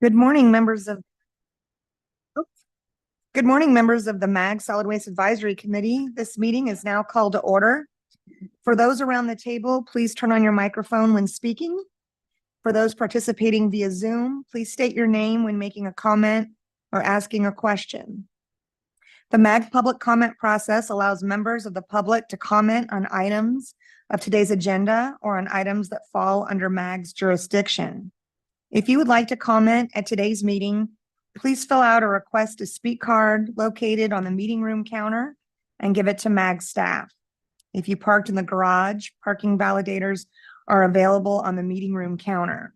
Good morning, members of Good morning, members of the MAG Solid Waste Advisory Committee. This meeting is now called to order. For those around the table, please turn on your microphone when speaking. For those participating via Zoom, please state your name when making a comment or asking a question. The MAG public comment process allows members of the public to comment on items of today's agenda or on items that fall under MAG's jurisdiction. If you would like to comment at today's meeting, please fill out a request to speak card located on the meeting room counter and give it to MAG staff. If you parked in the garage, parking validators are available on the meeting room counter.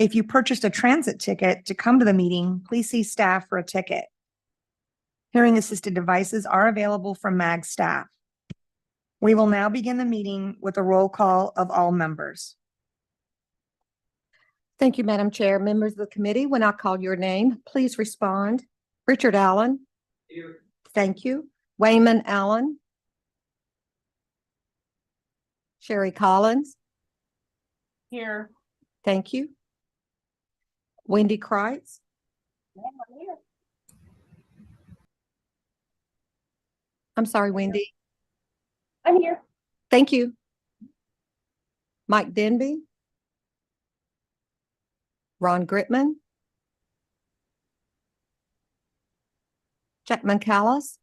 If you purchased a transit ticket to come to the meeting, please see staff for a ticket. Hearing assisted devices are available from MAG staff. We will now begin the meeting with a roll call of all members. Thank you, Madam Chair. Members of the committee, when I call your name, please respond. Richard Allen. Here. Thank you. Wayman Allen. Sherry Collins. Here. Thank you. Wendy Kreitz. I'm sorry, Wendy. I'm here. Thank you. Mike Denby. Ron Gritman. Jack Mancallis.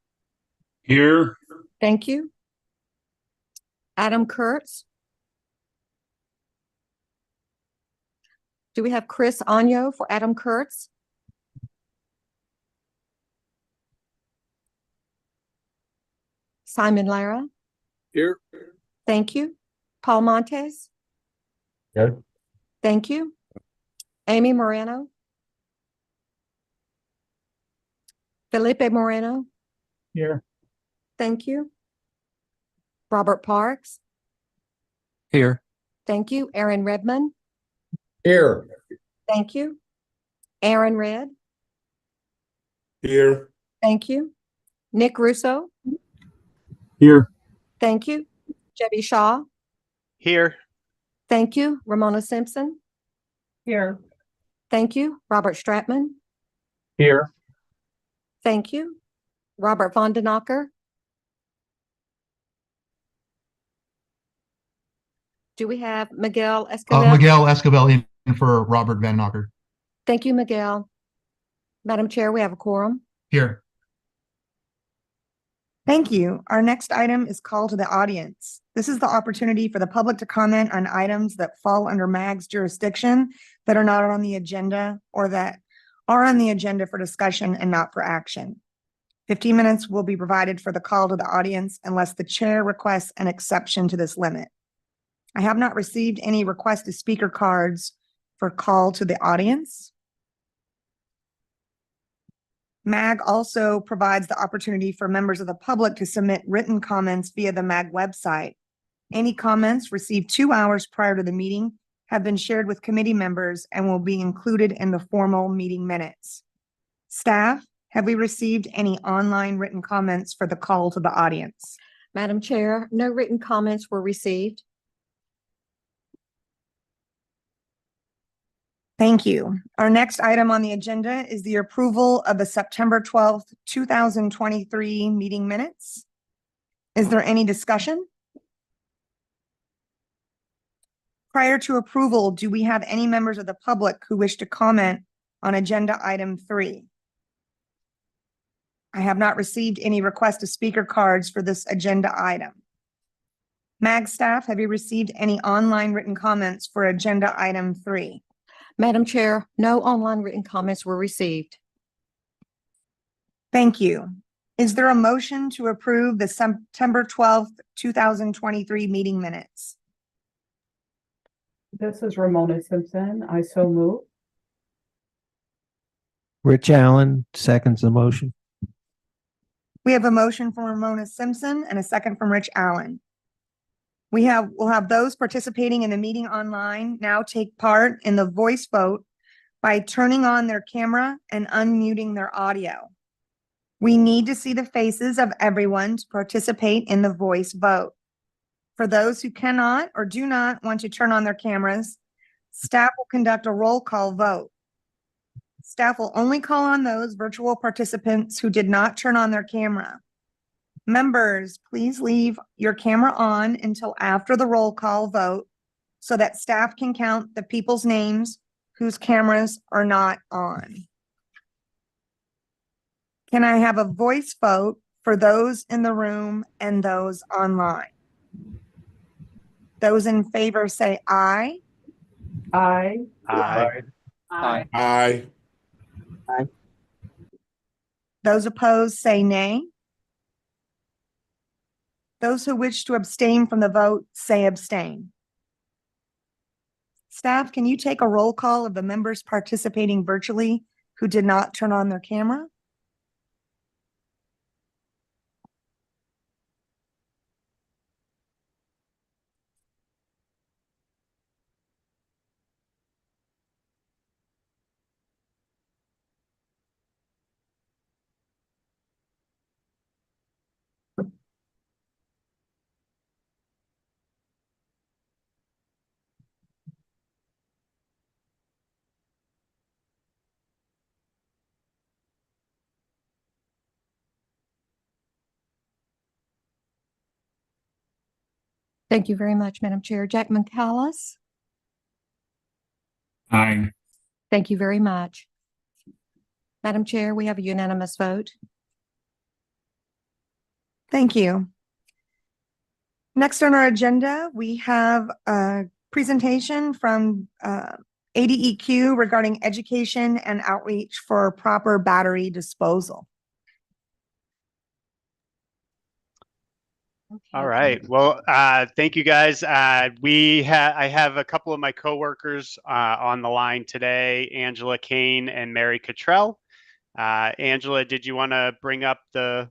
Here. Thank you. Adam Kurtz. Do we have Chris Agno for Adam Kurtz? Simon Lara. Here. Thank you. Paul Montes. Here. Thank you. Amy Moreno. Felipe Moreno. Here. Thank you. Robert Parks. Here. Thank you. Aaron Redmond. Here. Thank you. Aaron Red. Here. Thank you. Nick Russo. Here. Thank you. Debbie Shaw. Here. Thank you. Ramona Simpson. Here. Thank you. Robert Stratman. Here. Thank you. Robert Von den Akker. Do we have Miguel Escobar? Miguel Escobar in for Robert Van Knocker. Thank you, Miguel. Madam Chair, we have a quorum. Here. Thank you. Our next item is call to the audience. This is the opportunity for the public to comment on items that fall under MAG's jurisdiction that are not on the agenda or that are on the agenda for discussion and not for action. 15 minutes will be provided for the call to the audience unless the chair requests an exception to this limit. I have not received any requested speaker cards for call to the audience. MAG also provides the opportunity for members of the public to submit written comments via the MAG website. Any comments received 2 hours prior to the meeting have been shared with committee members and will be included in the formal meeting minutes. Staff, have we received any online written comments for the call to the audience? Madam Chair, no written comments were received. Thank you. Our next item on the agenda is the approval of the September 12th, 2023 meeting minutes. Is there any discussion? Prior to approval, do we have any members of the public who wish to comment on agenda item 3? I have not received any request of speaker cards for this agenda item. MAG staff, have you received any online written comments for agenda item 3? Madam Chair, no online written comments were received. Thank you. Is there a motion to approve the September 12th, 2023 meeting minutes? This is Ramona Simpson. I so move. Rich Allen seconds the motion. We have a motion from Ramona Simpson and a second from Rich Allen. We'll have those participating in the meeting online now take part in the voice vote by turning on their camera and unmuting their audio. We need to see the faces of everyone to participate in the voice vote. For those who cannot or do not want to turn on their cameras, staff will conduct a roll call vote. Staff will only call on those virtual participants who did not turn on their camera. Members, please leave your camera on until after the roll call vote so that staff can count the people's names whose cameras are not on. Can I have a voice vote for those in the room and those online? Those in favor say aye. Aye. Aye. Aye. Aye. Those opposed say nay. Those who wish to abstain from the vote say abstain. Staff, can you take a roll call of the members participating virtually who did not turn on their camera? Thank you very much, Madam Chair. Jack McCallus, Aye. thank you very much. Madam Chair, we have a unanimous vote. Thank you. Next on our agenda, we have a presentation from ADEQ regarding education and outreach for proper battery disposal. All right. Well, thank you guys. I have a couple of my coworkers on the line today, Angela Kane and Mary Cottrell. Angela, did you want to bring up the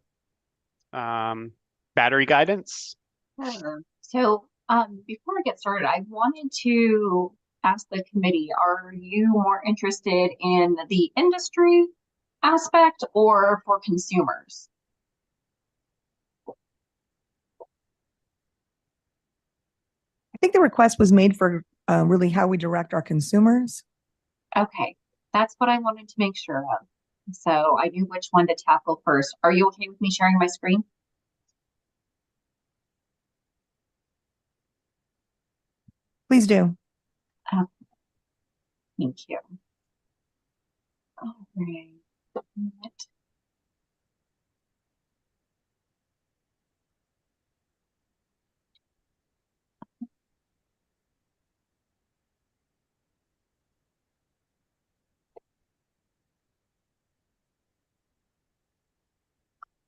battery guidance? Sure. So before I get started, I wanted to ask the committee, are you more interested in the industry aspect or for consumers? I think the request was made for really how we direct our consumers. Okay, that's what I wanted to make sure of. So I knew which one to tackle first. Are you okay with me sharing my screen? Please do. Thank you. All right.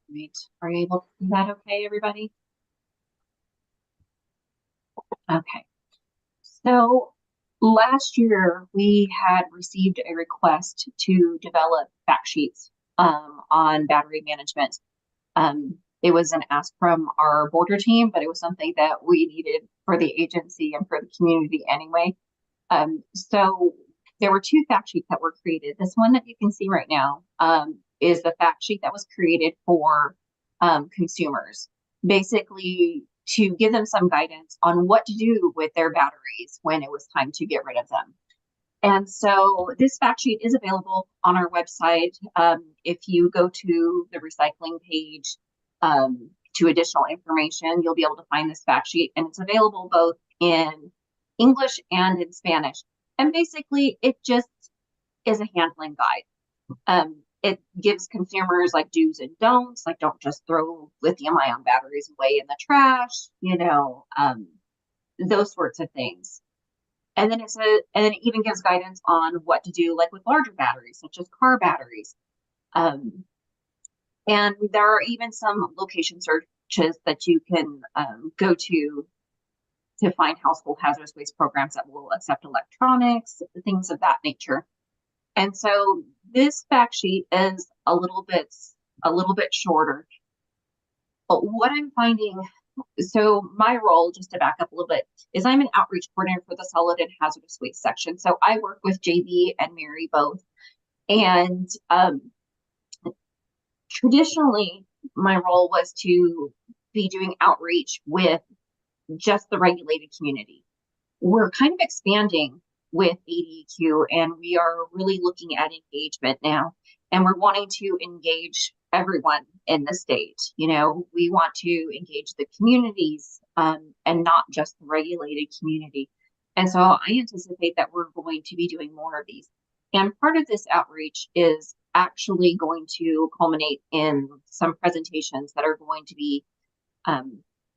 Great. Are you able to see that okay, everybody? Okay. So last year we had received a request to develop fact sheets on battery management. It was an ask from our border team, but it was something that we needed for the agency and for the community anyway. So there were two fact sheets that were created. This one that you can see right now is the fact sheet that was created for consumers, basically to give them some guidance on what to do with their batteries when it was time to get rid of them. And so this fact sheet is available on our website. If you go to the recycling page to additional information, you'll be able to find this fact sheet, and it's available both in English and in Spanish. And basically, it just is a handling guide. It gives consumers like do's and don'ts, like don't just throw lithium-ion batteries away in the trash, you know, those sorts of things. And then it even gives guidance on what to do, like with larger batteries, such as car batteries. And there are even some location searches that you can go to find household hazardous waste programs that will accept electronics, things of that nature. And so this fact sheet is a little bit shorter. But what I'm finding, so my role, just to back up a little bit, is I'm an outreach coordinator for the solid and hazardous waste section. So I work with JB and Mary both. And traditionally, my role was to be doing outreach with just the regulated community. We're kind of expanding with ADEQ, and we are really looking at engagement now. And we're wanting to engage everyone in the state. You know, we want to engage the communities and not just the regulated community. And so I anticipate that we're going to be doing more of these. And part of this outreach is actually going to culminate in some presentations that are going to be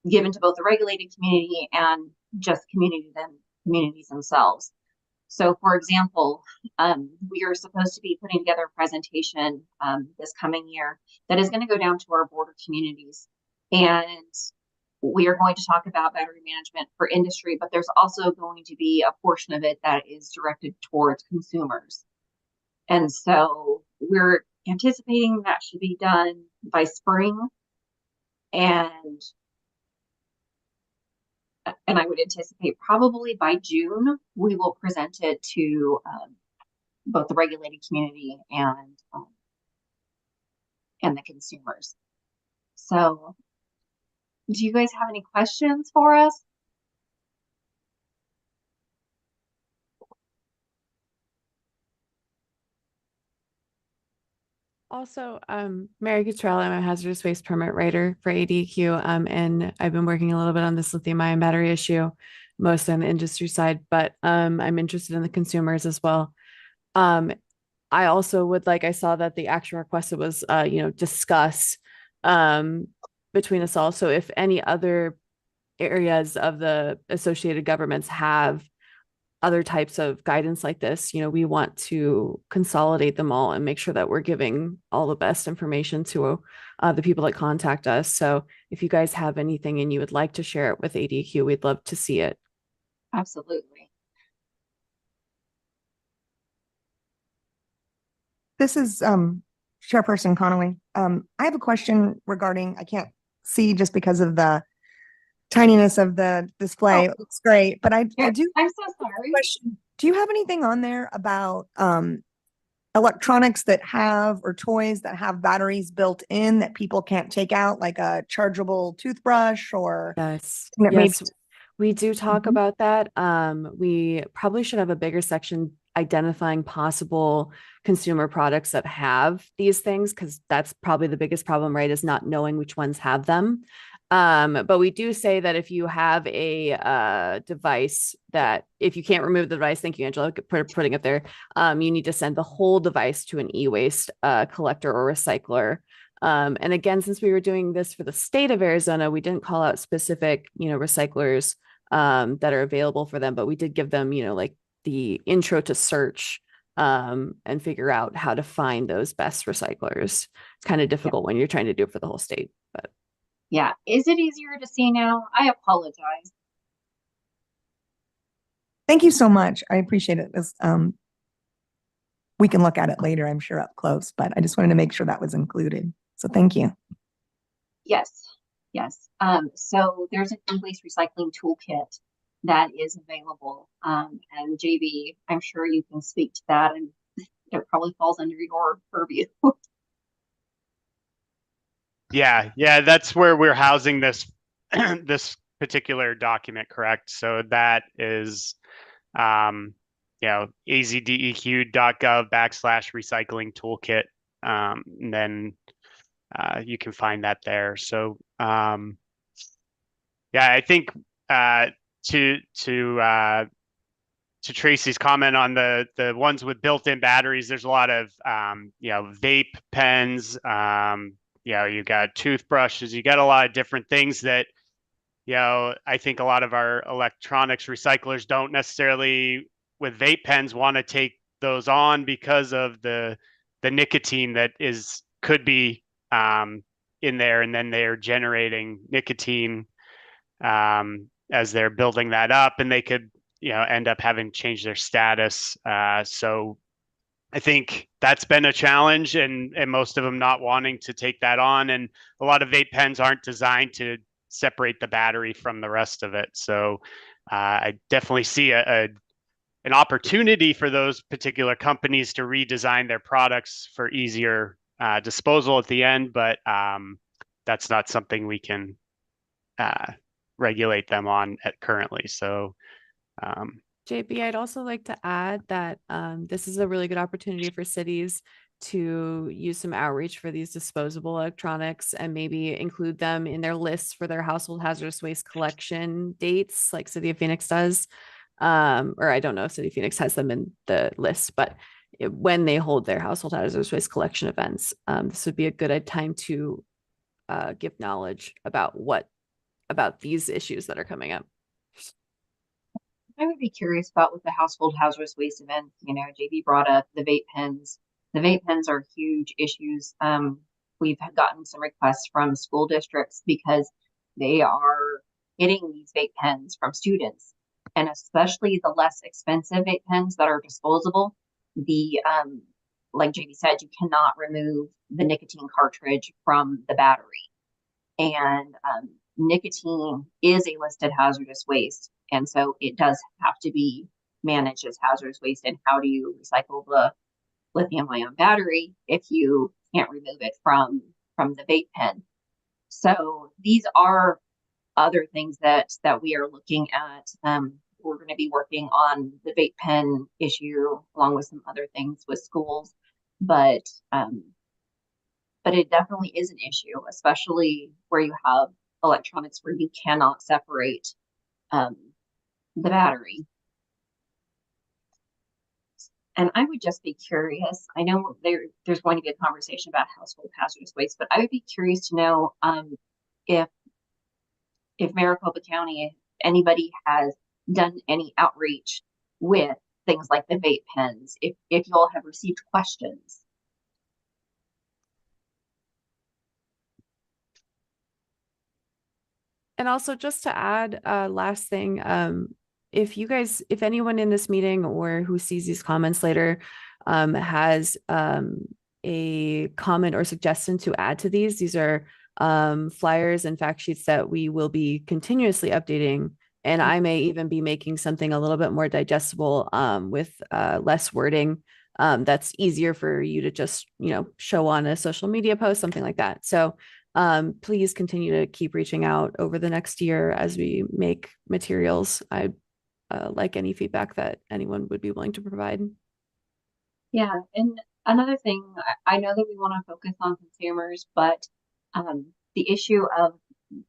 given to both the regulated community and just communities themselves. So, for example, we are supposed to be putting together a presentation this coming year that is going to go down to our border communities. And we are going to talk about battery management for industry, but there's also going to be a portion of it that is directed towards consumers. And so we're anticipating that should be done by spring. And I would anticipate probably by June, we will present it to both the regulated community and the consumers. So do you guys have any questions for us? Also, Mary Cottrell, I'm a hazardous waste permit writer for ADQ, and I've been working a little bit on this lithium-ion battery issue, mostly on the industry side, but I'm interested in the consumers as well. I also would like, I saw that the action requested was, discuss between us all. So if any other areas of the associated governments have other types of guidance like this, we want to consolidate them all and make sure that we're giving all the best information to the people that contact us. So if you guys have anything and you would like to share it with ADQ, we'd love to see it. Absolutely. This is Chairperson Conaway. I have a question regarding, I can't see just because of the tininess of the display. It looks great, but I do I'm so sorry. question. Do you have anything on there about electronics that have, or toys that have batteries built in that people can't take out, like a chargeable toothbrush or? Yes, that may- yes, we do talk Mhm. about that. We probably should have a bigger section identifying possible consumer products that have these things, because that's probably the biggest problem, right? Is not knowing which ones have them. But we do say that if you have a device that, if you can't remove the device, thank you, Angela, for putting it there, you need to send the whole device to an e-waste collector or recycler. And again, since we were doing this for the state of Arizona, we didn't call out specific, recyclers that are available for them, but we did give them, like the intro to search and figure out how to find those best recyclers. It's kind of difficult when you're trying to do it for the whole state, but. Yeah. Is it easier to see now? I apologize. Thank you so much. I appreciate it. We can look at it later, I'm sure, up close, but I just wanted to make sure that was included. So thank you. Yes. Yes. So there's an e-waste recycling toolkit that is available. And JB, I'm sure you can speak to that, and it probably falls under your purview. Yeah, that's where we're housing this this particular document, correct? So that is azdeq.gov/recycling toolkit. And then you can find that there. So I think to Tracy's comment on the ones with built-in batteries, there's a lot of vape pens, you got toothbrushes, you got a lot of different things that, I think a lot of our electronics recyclers don't necessarily, with vape pens, want to take those on because of the nicotine that could be in there, and then they're generating nicotine as they're building that up, and they could end up having to change their status. So I think that's been a challenge, and most of them not wanting to take that on. And a lot of vape pens aren't designed to separate the battery from the rest of it. So I definitely see an opportunity for those particular companies to redesign their products for easier disposal at the end, but that's not something we can regulate them on currently. So JB, I'd also like to add that this is a really good opportunity for cities to use some outreach for these disposable electronics and maybe include them in their lists for their household hazardous waste collection dates, like City of Phoenix does. Or I don't know if City of Phoenix has them in the list, but when they hold their household hazardous waste collection events, this would be a good time to give knowledge about these issues that are coming up. I would be curious about with the household hazardous waste event. You know, JB brought up the vape pens. The vape pens are huge issues. We've gotten some requests from school districts because they are getting these vape pens from students, and especially the less expensive vape pens that are disposable. The like JB said, you cannot remove the nicotine cartridge from the battery, and nicotine is a listed hazardous waste. And so it does have to be managed as hazardous waste. And how do you recycle the lithium-ion battery if you can't remove it from the vape pen? So these are other things that we are looking at. We're going to be working on the vape pen issue along with some other things with schools, but it definitely is an issue, especially where you have electronics where you cannot separate the battery. And I would just be curious. I know there's going to be a conversation about household hazardous waste, but I would be curious to know if Maricopa County, anybody has done any outreach with things like the vape pens, if you all have received questions. And also just to add, last thing, if anyone in this meeting or who sees these comments later has a comment or suggestion to add to these are flyers and fact sheets that we will be continuously updating. And I may even be making something a little bit more digestible with less wording that's easier for you to just, show on a social media post, something like that. So please continue to keep reaching out over the next year as we make materials. I like any feedback that anyone would be willing to provide. Yeah, and another thing, I know that we want to focus on consumers, but the issue of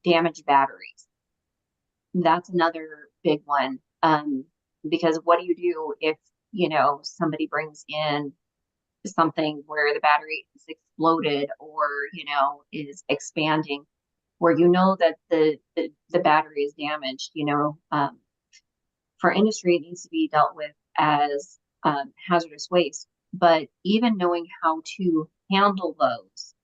damaged batteries, that's another big one. Because what do you do if, somebody brings in something where the battery is exploded or, is expanding, where that the battery is damaged, for industry, it needs to be dealt with as hazardous waste. But even knowing how to handle those,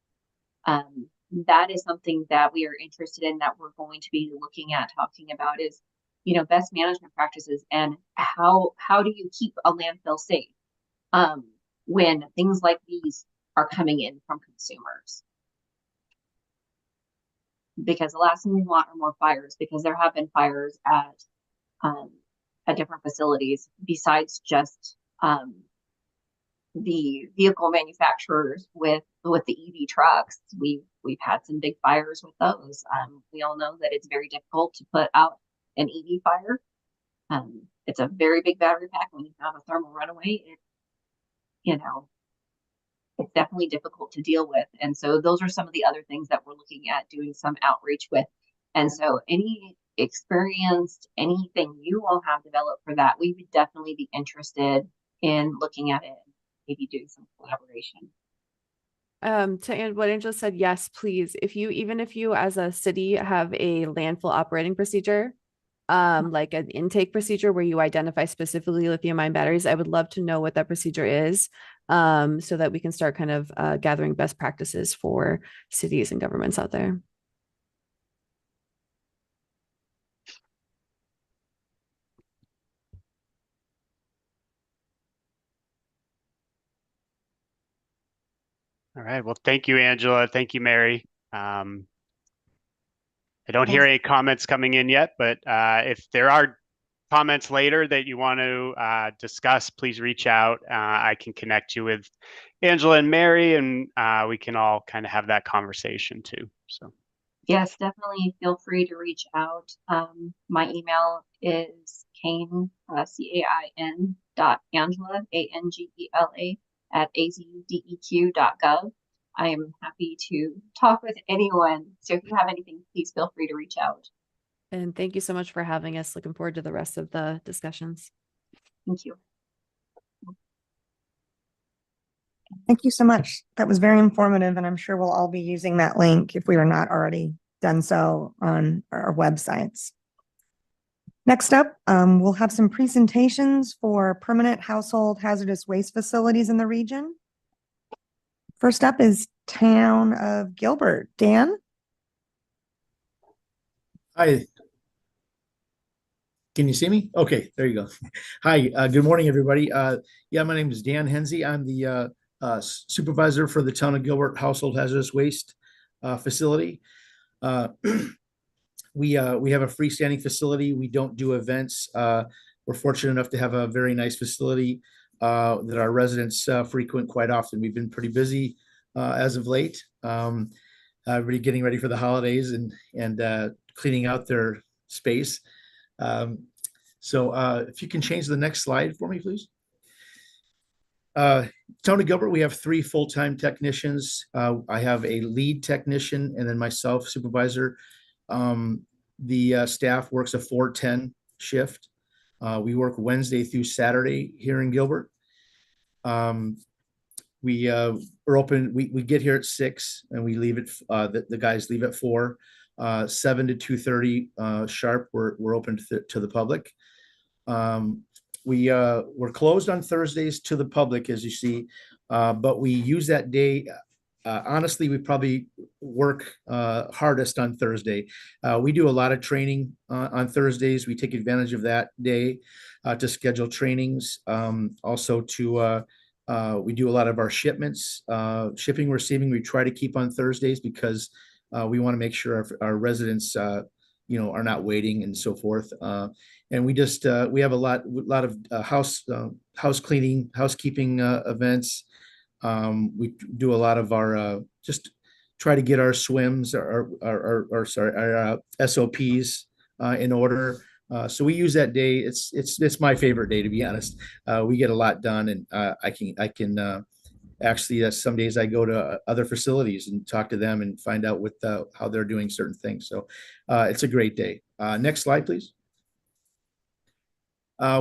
that is something that we are interested in, that we're going to be looking at talking about is, best management practices and how do you keep a landfill safe when things like these are coming in from consumers. Because the last thing we want are more fires, because there have been fires at different facilities besides just the vehicle manufacturers with the EV trucks. We've had some big fires with those. We all know that it's very difficult to put out an EV fire. It's a very big battery pack. When you have a thermal runaway, it's definitely difficult to deal with. And so those are some of the other things that we're looking at doing some outreach with. And so any experienced, anything you all have developed for that, we would definitely be interested in looking at it, maybe doing some collaboration. To what Angela said, yes, please. Even if you as a city have a landfill operating procedure, like an intake procedure where you identify specifically lithium-ion batteries, I would love to know what that procedure is, so that we can start kind of gathering best practices for cities and governments out there. All right. Well, thank you, Angela. Thank you, Mary. I don't hear any comments coming in yet, but if there are comments later that you want to discuss, please reach out. I can connect you with Angela and Mary, and we can all kind of have that conversation too. So yes, definitely feel free to reach out. My email is Cain, CAIN dot Angela, ANGELA at azdeq.gov. I am happy to talk with anyone. So if you have anything, please feel free to reach out. And thank you so much for having us. Looking forward to the rest of the discussions. Thank you. Thank you so much. That was very informative, and I'm sure we'll all be using that link if we are not already done so on our websites. Next up, we'll have some presentations for permanent household hazardous waste facilities in the region. First up is Town of Gilbert. Dan? Hi. Can you see me? Okay, there you go. Hi, good morning, everybody. Yeah, my name is Dan Hensey. I'm the supervisor for the Town of Gilbert Household Hazardous Waste facility. We have a freestanding facility. We don't do events. We're fortunate enough to have a very nice facility that our residents frequent quite often. We've been pretty busy as of late. Everybody getting ready for the holidays and cleaning out their space. So if you can change the next slide for me, please. Town of Gilbert, we have 3 full-time technicians. I have a lead technician and then myself, supervisor. The staff works a 4-10 shift. We work Wednesday through Saturday here in Gilbert. We're open. We get here at 6 and we leave at the guys leave at 4. 7 to 2:30 sharp. We're open to the public. We're closed on Thursdays to the public, as you see, but we use that day. Honestly, we probably work hardest on Thursday. We do a lot of training on Thursdays. We take advantage of that day to schedule trainings. Also we do a lot of our shipments, shipping, receiving. We try to keep on Thursdays because we want to make sure our residents, are not waiting and so forth. And we have a lot of house cleaning, housekeeping events. We do a lot of our just try to get our swims, our SOPs in order. So we use that day. It's my favorite day, to be honest. We get a lot done, and I can actually some days I go to other facilities and talk to them and find out how they're doing certain things. So it's a great day. Next slide, please.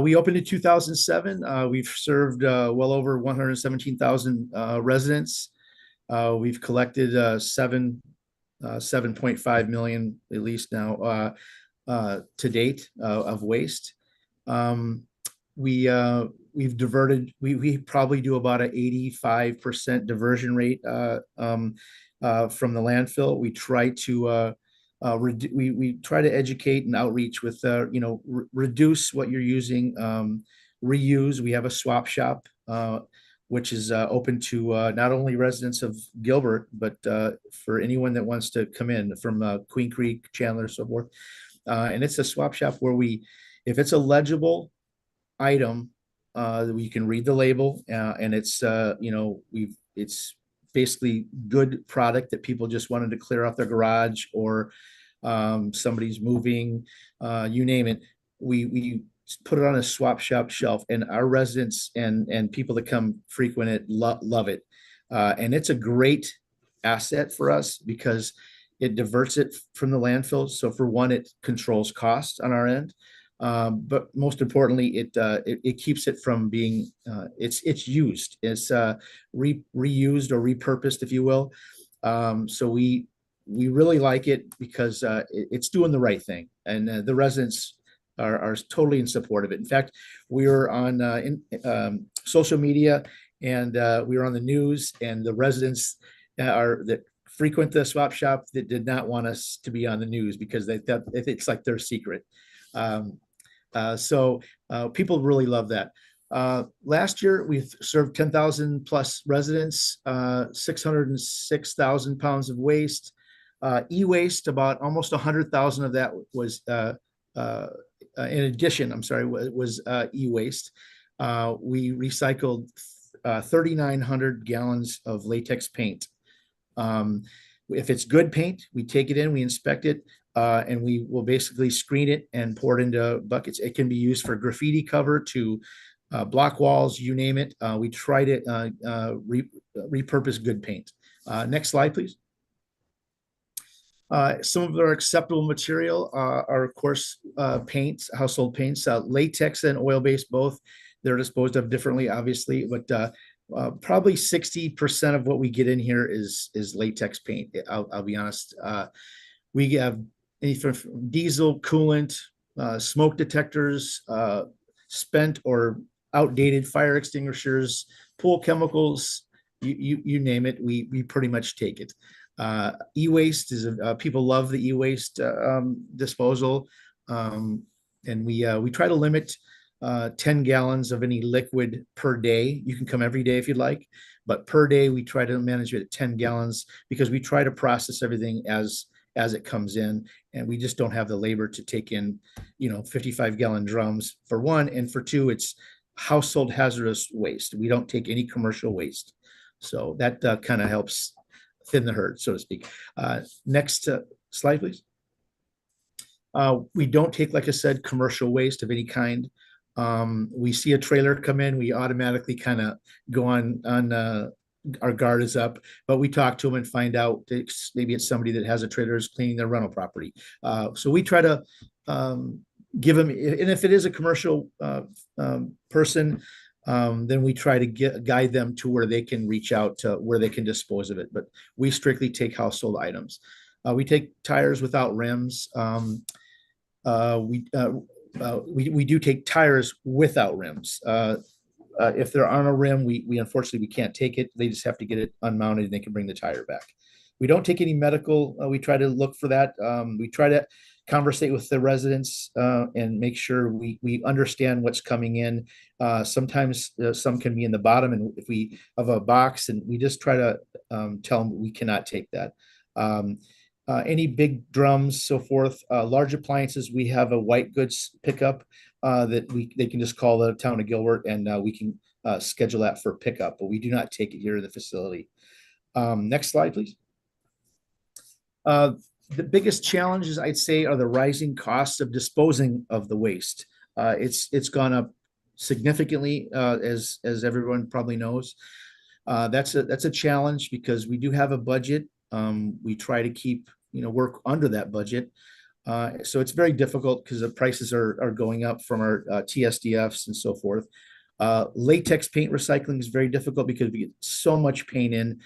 We opened in 2007. We've served well over 117,000 residents. We've collected 7.5 million at least now to date of waste. We've diverted. We probably do about an 85% diversion rate from the landfill. We try to we try to educate and outreach with reduce what you're using, reuse. We have a swap shop which is open to not only residents of Gilbert, but for anyone that wants to come in from Queen Creek, Chandler, so forth. And it's a swap shop where if it's a legible item, we can read the label, and it's it's basically good product that people just wanted to clear off their garage, or somebody's moving, you name it. We put it on a swap shop shelf, and our residents and people that come frequent it love it. And it's a great asset for us because it diverts it from the landfill. So for one, it controls costs on our end. But most importantly, it keeps it from being it's used. It's reused or repurposed, if you will. So we really like it because it's doing the right thing, and the residents are totally in support of it. In fact, we were on social media, and we were on the news, and the residents that frequent the swap shop that did not want us to be on the news because they thought it's like their secret. So people really love that. Last year, we've served 10,000 plus residents, 606,000 pounds of waste. E-waste, about almost 100,000 of that was, in addition, was e-waste. We recycled 3,900 gallons of latex paint. If it's good paint, we take it in, we inspect it. and we will basically screen it and pour it into buckets. It can be used for graffiti cover to block walls, you name it. We try to repurpose good paint. Next slide, please. Some of our acceptable material are, of course, paints, household paints, latex and oil-based both. They're disposed of differently, obviously, but probably 60% of what we get in here is latex paint. I'll be honest. We have anything from diesel, coolant, smoke detectors, spent or outdated fire extinguishers, pool chemicals, you name it. We pretty much take it. E-waste is people love the e-waste disposal, and we try to limit 10 gallons of any liquid per day. You can come every day if you'd like, but per day we try to manage it at 10 gallons because we try to process everything as it comes in, and we just don't have the labor to take in 55-gallon drums for one, and for two, it's household hazardous waste. We don't take any commercial waste, so that kind of helps thin the herd, so to speak. Next slide, please. We don't take, like I said, commercial waste of any kind. We see a trailer come in, we automatically kind of go on our guard is up, but we talk to them and find out maybe it's somebody that has a trailer is cleaning their rental property. So we try to give them, and if it is a commercial person, then we try to guide them to where they can reach out to where they can dispose of it. But we strictly take household items. We take tires without rims. We do take tires without rims. If they're on a rim, we unfortunately we can't take it. They just have to get it unmounted and they can bring the tire back. We don't take any medical. We try to look for that. We try to conversate with the residents and make sure we understand what's coming in. Sometimes some can be in the bottom, and if we have a box, and we just try to tell them we cannot take that. Any big drums, so forth, large appliances, we have a white goods pickup that they can just call the town of Gilbert, and we can schedule that for pickup, but we do not take it here in the facility. Next slide, please. The biggest challenges, I'd say, are the rising costs of disposing of the waste. It's gone up significantly, as everyone probably knows. That's a challenge because we do have a budget. We try to keep work under that budget. So it's very difficult because the prices are going up from our TSDFs and so forth. Latex paint recycling is very difficult because we get so much paint in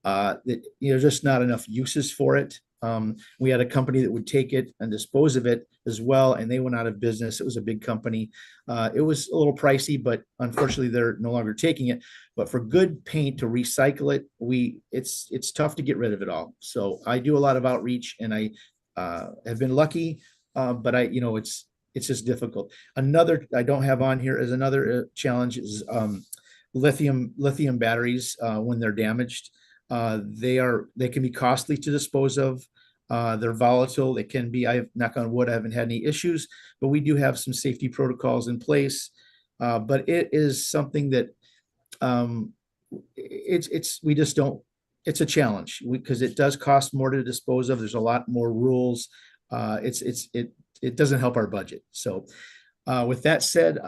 that there's just not enough uses for it. We had a company that would take it and dispose of it as well, and they went out of business. It was a big company. It was a little pricey, but unfortunately they're no longer taking it. But for good paint to recycle it, it's tough to get rid of it all. So I do a lot of outreach, and I have been lucky, but it's just difficult. Another I don't have on here is another challenge is lithium batteries when they're damaged. They can be costly to dispose of. They're volatile. They can be, knock on wood, I haven't had any issues, but we do have some safety protocols in place. But it is something that we just don't, it's a challenge because it does cost more to dispose of. There's a lot more rules. It doesn't help our budget. So with that said,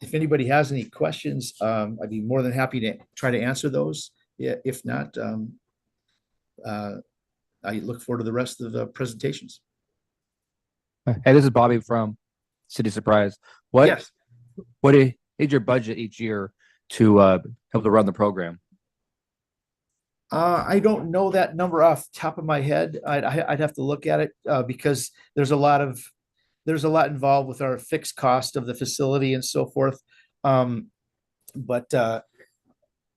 if anybody has any questions, I'd be more than happy to try to answer those. Yeah, if not, I look forward to the rest of the presentations. Hey, this is Bobby from City Surprise. Yes. What is your budget each year to help to run the program? I don't know that number off the top of my head. I'd have to look at it because there's a lot involved with our fixed cost of the facility and so forth. But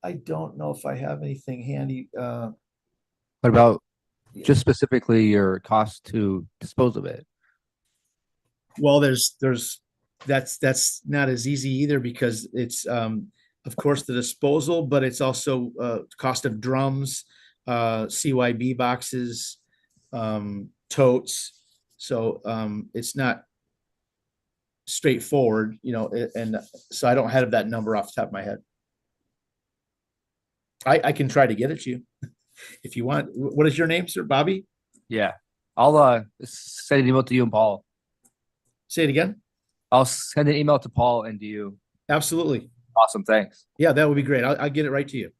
I don't know if I have anything handy. What about just specifically your cost to dispose of it? Well, that's not as easy either because it's of course the disposal, but it's also cost of drums, CYB boxes, totes. So it's not straightforward, and so I don't have that number off the top of my head. I can try to get it to you if you want. What is your name, sir? Bobby? Yeah. I'll send an email to you and Paul. Say it again. I'll send an email to Paul and to you. Absolutely. Awesome, thanks. Yeah, that would be great. I'll get it right to you.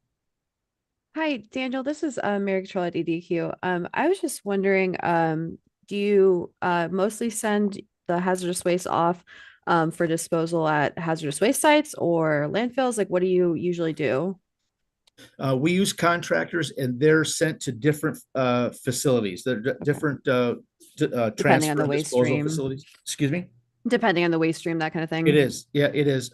Hi, Daniel. This is Mary Control at EDQ. I was just wondering, do you mostly send the hazardous waste off for disposal at hazardous waste sites or landfills? Like, what do you usually do? We use contractors and they're sent to different facilities. They're different transfer on the and waste disposal stream. facilities. Excuse me? Depending on the waste stream, that kind of thing. It is. Yeah, it is.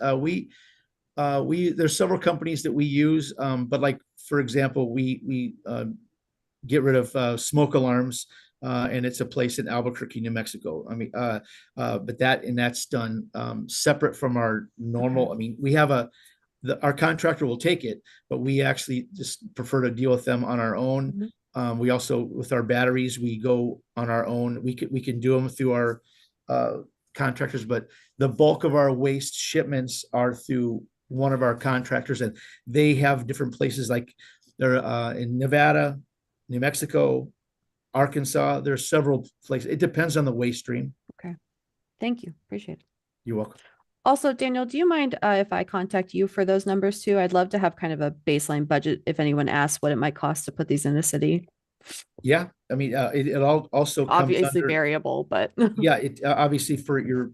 There's several companies that we use, but like, for example, we get rid of smoke alarms, and it's a place in Albuquerque, New Mexico. I mean, but that's done separate from our normal. I mean, we have our contractor will take it, but we actually just prefer to deal with them on our own. We also, with our batteries, we go on our own. We can do them through our contractors, but the bulk of our waste shipments are through one of our contractors, and they have different places, like they're in Nevada, New Mexico, Arkansas. There's several places. It depends on the waste stream. Okay. Thank you. Appreciate it. You're welcome. Also, Daniel, do you mind if I contact you for those numbers too? I'd love to have kind of a baseline budget if anyone asks what it might cost to put these in the city. Yeah, I mean, it all also comes Obviously under, variable, but yeah, it obviously for your,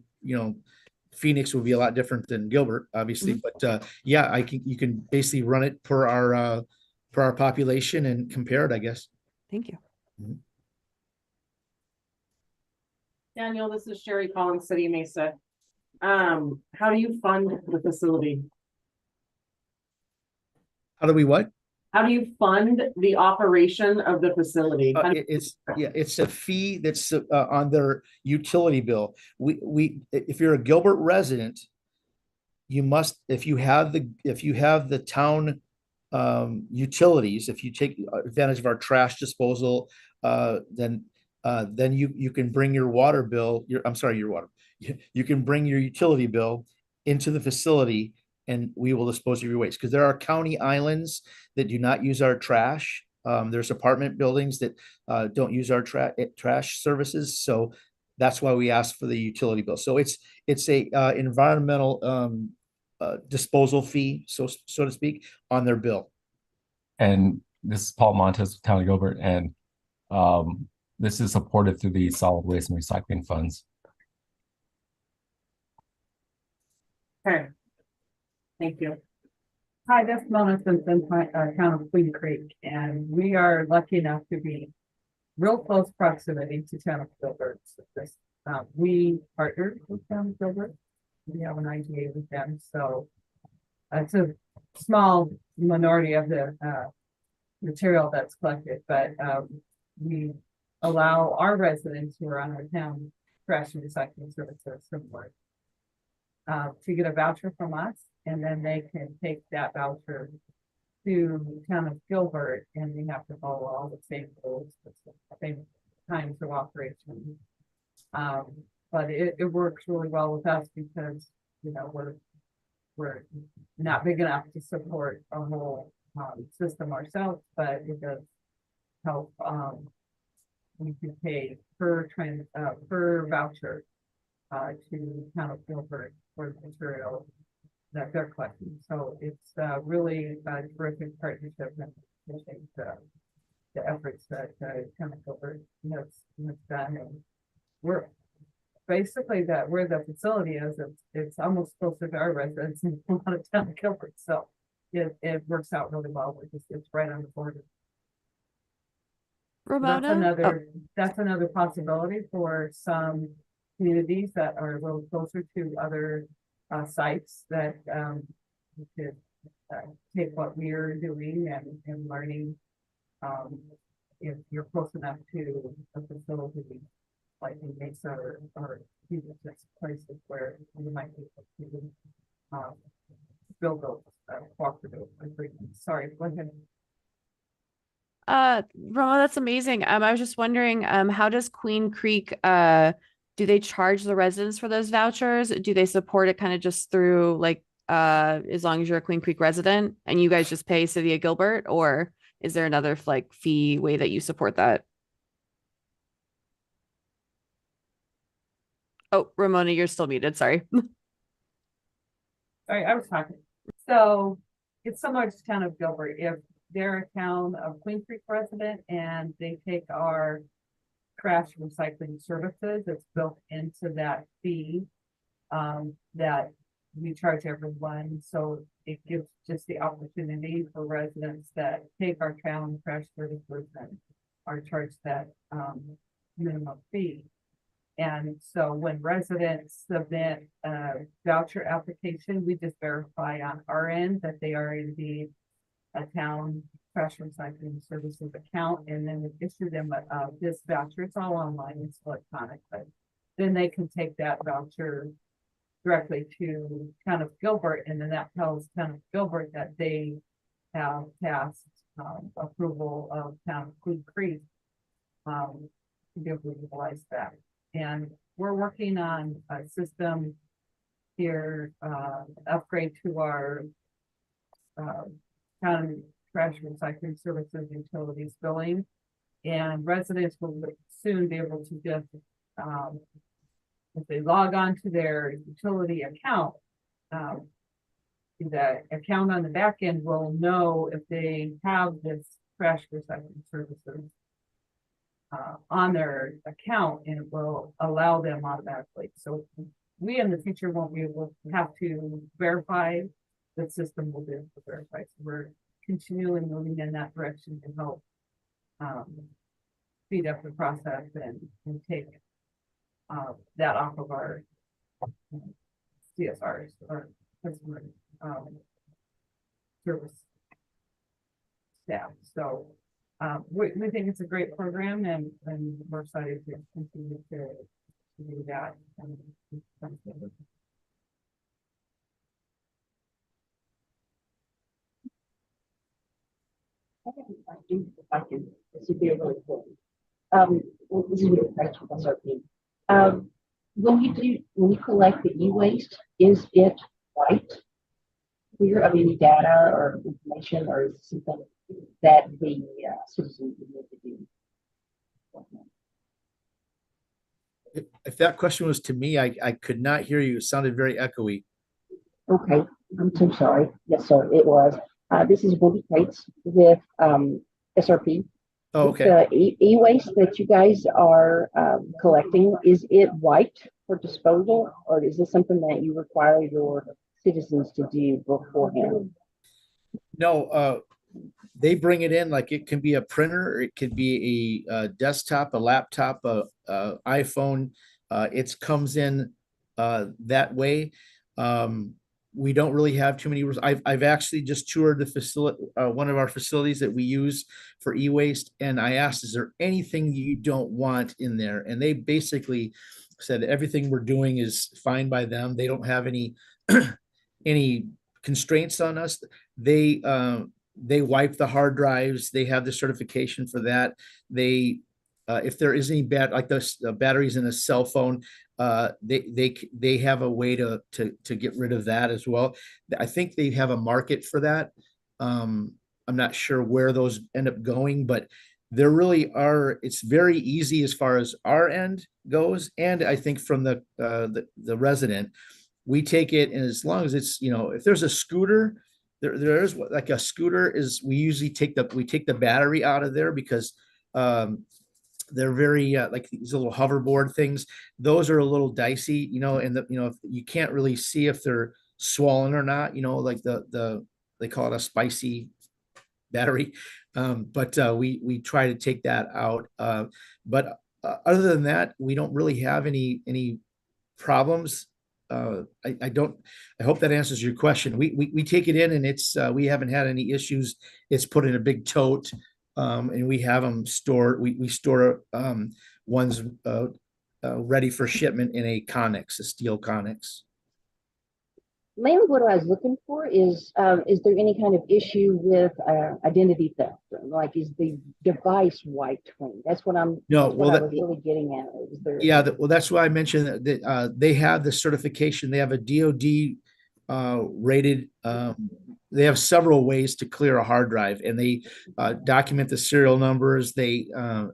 Phoenix will be a lot different than Gilbert, obviously, but yeah, you can basically run it per our population and compare it, I guess. thank you. Daniel, this is Sherry calling City Mesa. How do you fund the facility? How do we what? How do you fund the operation of the facility? It's a fee that's on their utility bill. If you're a Gilbert resident, you must, if you have the town utilities, if you take advantage of our trash disposal, then you can bring your water bill, you can bring your utility bill into the facility, and we will dispose of your waste. Because there are county islands that do not use our trash. There's apartment buildings that don't use our trash services. So that's why we ask for the utility bill. So it's a environmental disposal fee, so to speak, on their bill. And this is Paul Montes with Town of Gilbert, and this is supported through the solid waste and recycling funds. Okay. Thank you. Hi, this is Mona Simpson, town of Queen Creek, and we are lucky enough to be real close proximity to town of Gilbert. We partnered with town of Gilbert. We have an IGA with them, so it's a small minority of the material that's collected, but we allow our residents who are on our town trash and recycling services similar to get a voucher from us, and then they can take that voucher to town of Gilbert, and they have to follow all the same rules, the same times of operation. But it works really well with us because we're not big enough to support a whole system ourselves, but it does help. We can pay per voucher to town of Gilbert for the material that they're collecting. So it's really a terrific partnership, and I think the efforts that town of Gilbert has done. And we're basically where the facility is, it's almost closer to our residents than a lot of town of Gilbert. So it works out really well. It's right on the border. Ramona? That's another possibility for some communities that are a little closer to other sites that we could take what we're doing and learning. If you're close enough to a facility like in Mesa or even just places where you might be able to build those cooperative agreements. Sorry, go ahead. Roma, that's amazing. I was just wondering, how does Queen Creek, do they charge the residents for those vouchers? Do they support it kind of just through like, as long as you're a Queen Creek resident and you guys just pay City of Gilbert, or is there another like fee way that you support that? Oh, Ramona, you're still muted. Sorry. Sorry, I was talking. So it's similar to town of Gilbert. If they're a town of Queen Creek resident and they take our trash recycling services, it's built into that fee that we charge everyone. So it gives just the opportunity for residents that take our town trash services and are charged that minimum fee. And so when residents submit a voucher application, we just verify on our end that they are indeed a town trash recycling services account, and then we issue them this voucher. It's all online, it's electronic, but then they can take that voucher directly to Town of Gilbert, and then that tells Town of Gilbert that they have passed approval of Town of Queen Creek to be able to utilize that. And we're working on a system here, upgrade to our town trash recycling services utilities billing. And residents will soon be able to just, if they log on to their utility account, the account on the back end will know if they have this trash recycling services on their account, and it will allow them automatically. So we in the future won't be able to have to verify. The system will be able to verify. So we're continually moving in that direction to help speed up the process and take that off of our CSRs or customer service staff. So we think it's a great program, and we're excited to continue to do that. I can, this would be really cool. This is really practical with SRP. When you collect the e-waste, is it white, clear of any data or information, or is it something that the citizens would need to do? If that question was to me, I could not hear you. It sounded very echoey. Okay, I'm so sorry. Yes, sir, it was. This is Wendy Crates with SRP. Oh, okay. The e-waste that you guys are collecting, is it wiped for disposal, or is this something that you require your citizens to do beforehand? No, they bring it in like it can be a printer, or it could be a desktop, a laptop, a iPhone. It comes in that way. We don't really have too many rules. I've actually just toured the facility, one of our facilities that we use for e-waste, and I asked, is there anything you don't want in there? And they basically said everything we're doing is fine by them. They don't have any any constraints on us. They wipe the hard drives. They have the certification for that. They if there is any bad, like the batteries in a cell phone, they have a way to get rid of that as well. I think they have a market for that. I'm not sure where those end up going, but there really are. It's very easy as far as our end goes, and I think from the resident, we take it, and as long as it's, if there's a scooter, there's like a scooter is, we usually take the battery out of there because they're very like these little hoverboard things. Those are a little dicey, and if you can't really see if they're swollen or not, like they call it a spicy battery. But we try to take that out. But other than that, we don't really have any problems. I hope that answers your question. We take it in, and it's we haven't had any issues. It's put in a big tote. And we have them stored. We store ones ready for shipment in a Connex, a steel Connex. Mainly what I was looking for is there any kind of issue with identity theft? Like, is the device wiped clean? That's what I'm. No, that's well, what I was really getting at. Is there? Yeah, well, that's why I mentioned that they have the certification. They have a DoD rated. They have several ways to clear a hard drive, and they document the serial numbers. They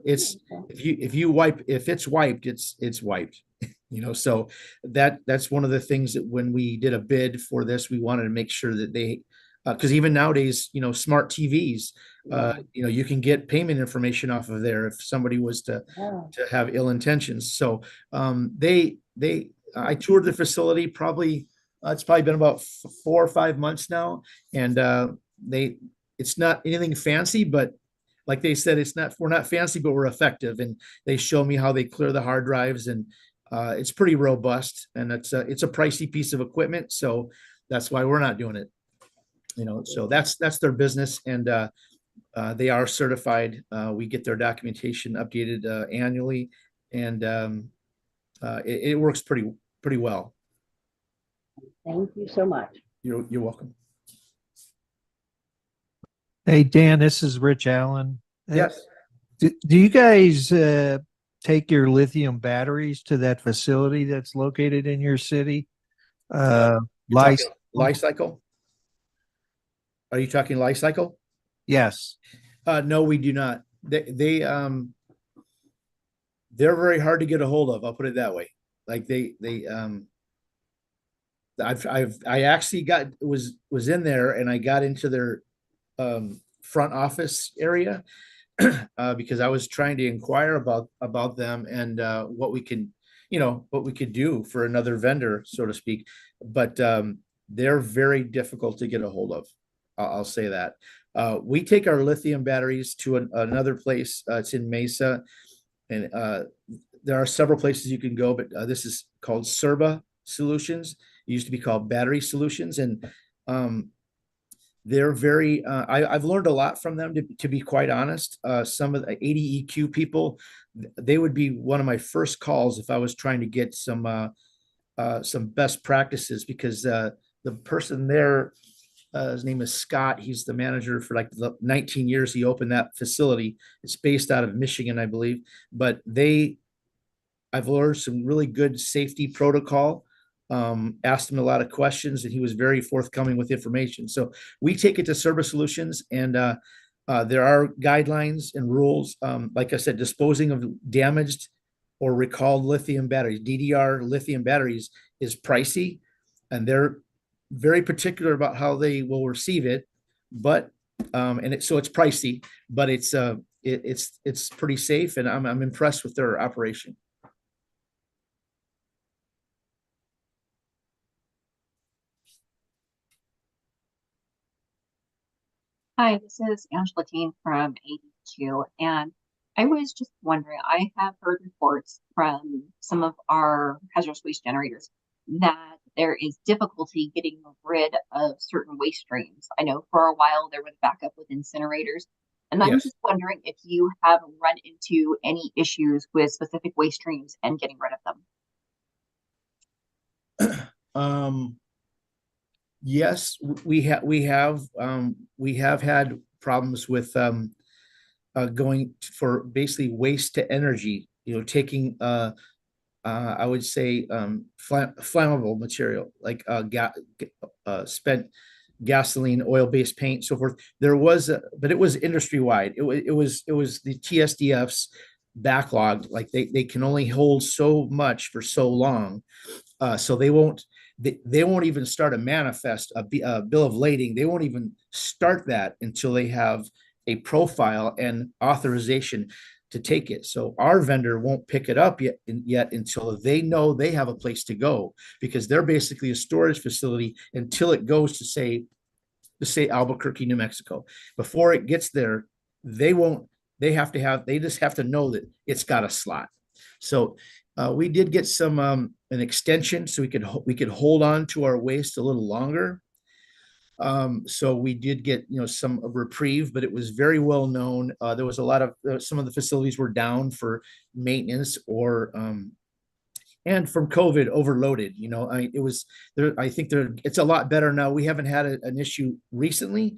if it's wiped, it's wiped. So that's one of the things that when we did a bid for this, we wanted to make sure that they, because even nowadays, smart TVs, you can get payment information off of there if somebody was to have ill intentions. So I toured the facility probably, it's probably been about 4 or 5 months now, and it's not anything fancy, but like they said, we're not fancy, but we're effective. And they show me how they clear the hard drives, and it's pretty robust, and it's a pricey piece of equipment. So that's why we're not doing it. So that's their business, and they are certified. We get their documentation updated annually, and it works pretty well. Thank you so much. You're welcome. Hey, Dan, this is Rich Allen. Yes. Do you guys take your lithium batteries to that facility that's located in your city? Life cycle? Are you talking life cycle? Yes. No, we do not. They're very hard to get a hold of. I'll put it that way. Like I actually was in there, and I got into their front office area because I was trying to inquire about them and what we could do for another vendor, so to speak. But they're very difficult to get a hold of. I'll say that. We take our lithium batteries to another place. It's in Mesa, and there are several places you can go, but this is called Serba Solutions. It used to be called Battery Solutions, and they're very. I've learned a lot from them, to be quite honest. Some of the ADEQ people, they would be one of my first calls if I was trying to get some best practices, because the person there, his name is Scott. He's the manager for like 19 years. He opened that facility. It's based out of Michigan, I believe. But I've learned some really good safety protocol. Asked him a lot of questions, and he was very forthcoming with information. So we take it to Serba Solutions, and there are guidelines and rules. Like I said, disposing of damaged or recalled lithium batteries, DDR lithium batteries, is pricey, and they're very particular about how they will receive it. But so it's pricey, but it's pretty safe, and I'm impressed with their operation. Hi, this is Angela Kane from ADQ, and I was just wondering, I have heard reports from some of our hazardous waste generators that there is difficulty getting rid of certain waste streams. I know for a while there was backup with incinerators, and I'm just wondering if you have run into any issues with specific waste streams and getting rid of them. Yes, we have had problems with going for basically waste to energy, taking I would say flammable material like spent gasoline, oil-based paint, so forth. But it was industry wide. It was the TSDF's backlog. Like they can only hold so much for so long, so they won't even start a manifest, a bill of lading. They won't even start that until they have a profile and authorization to take it. So our vendor won't pick it up yet until they know they have a place to go, because they're basically a storage facility until it goes to say Albuquerque, New Mexico. Before it gets there, they just have to know that it's got a slot. So we did get some an extension, so we could hold on to our waste a little longer. So we did get some reprieve, but it was very well known. There was a lot of some of the facilities were down for maintenance or and from COVID overloaded. It was there. I think it's a lot better now. We haven't had an issue recently.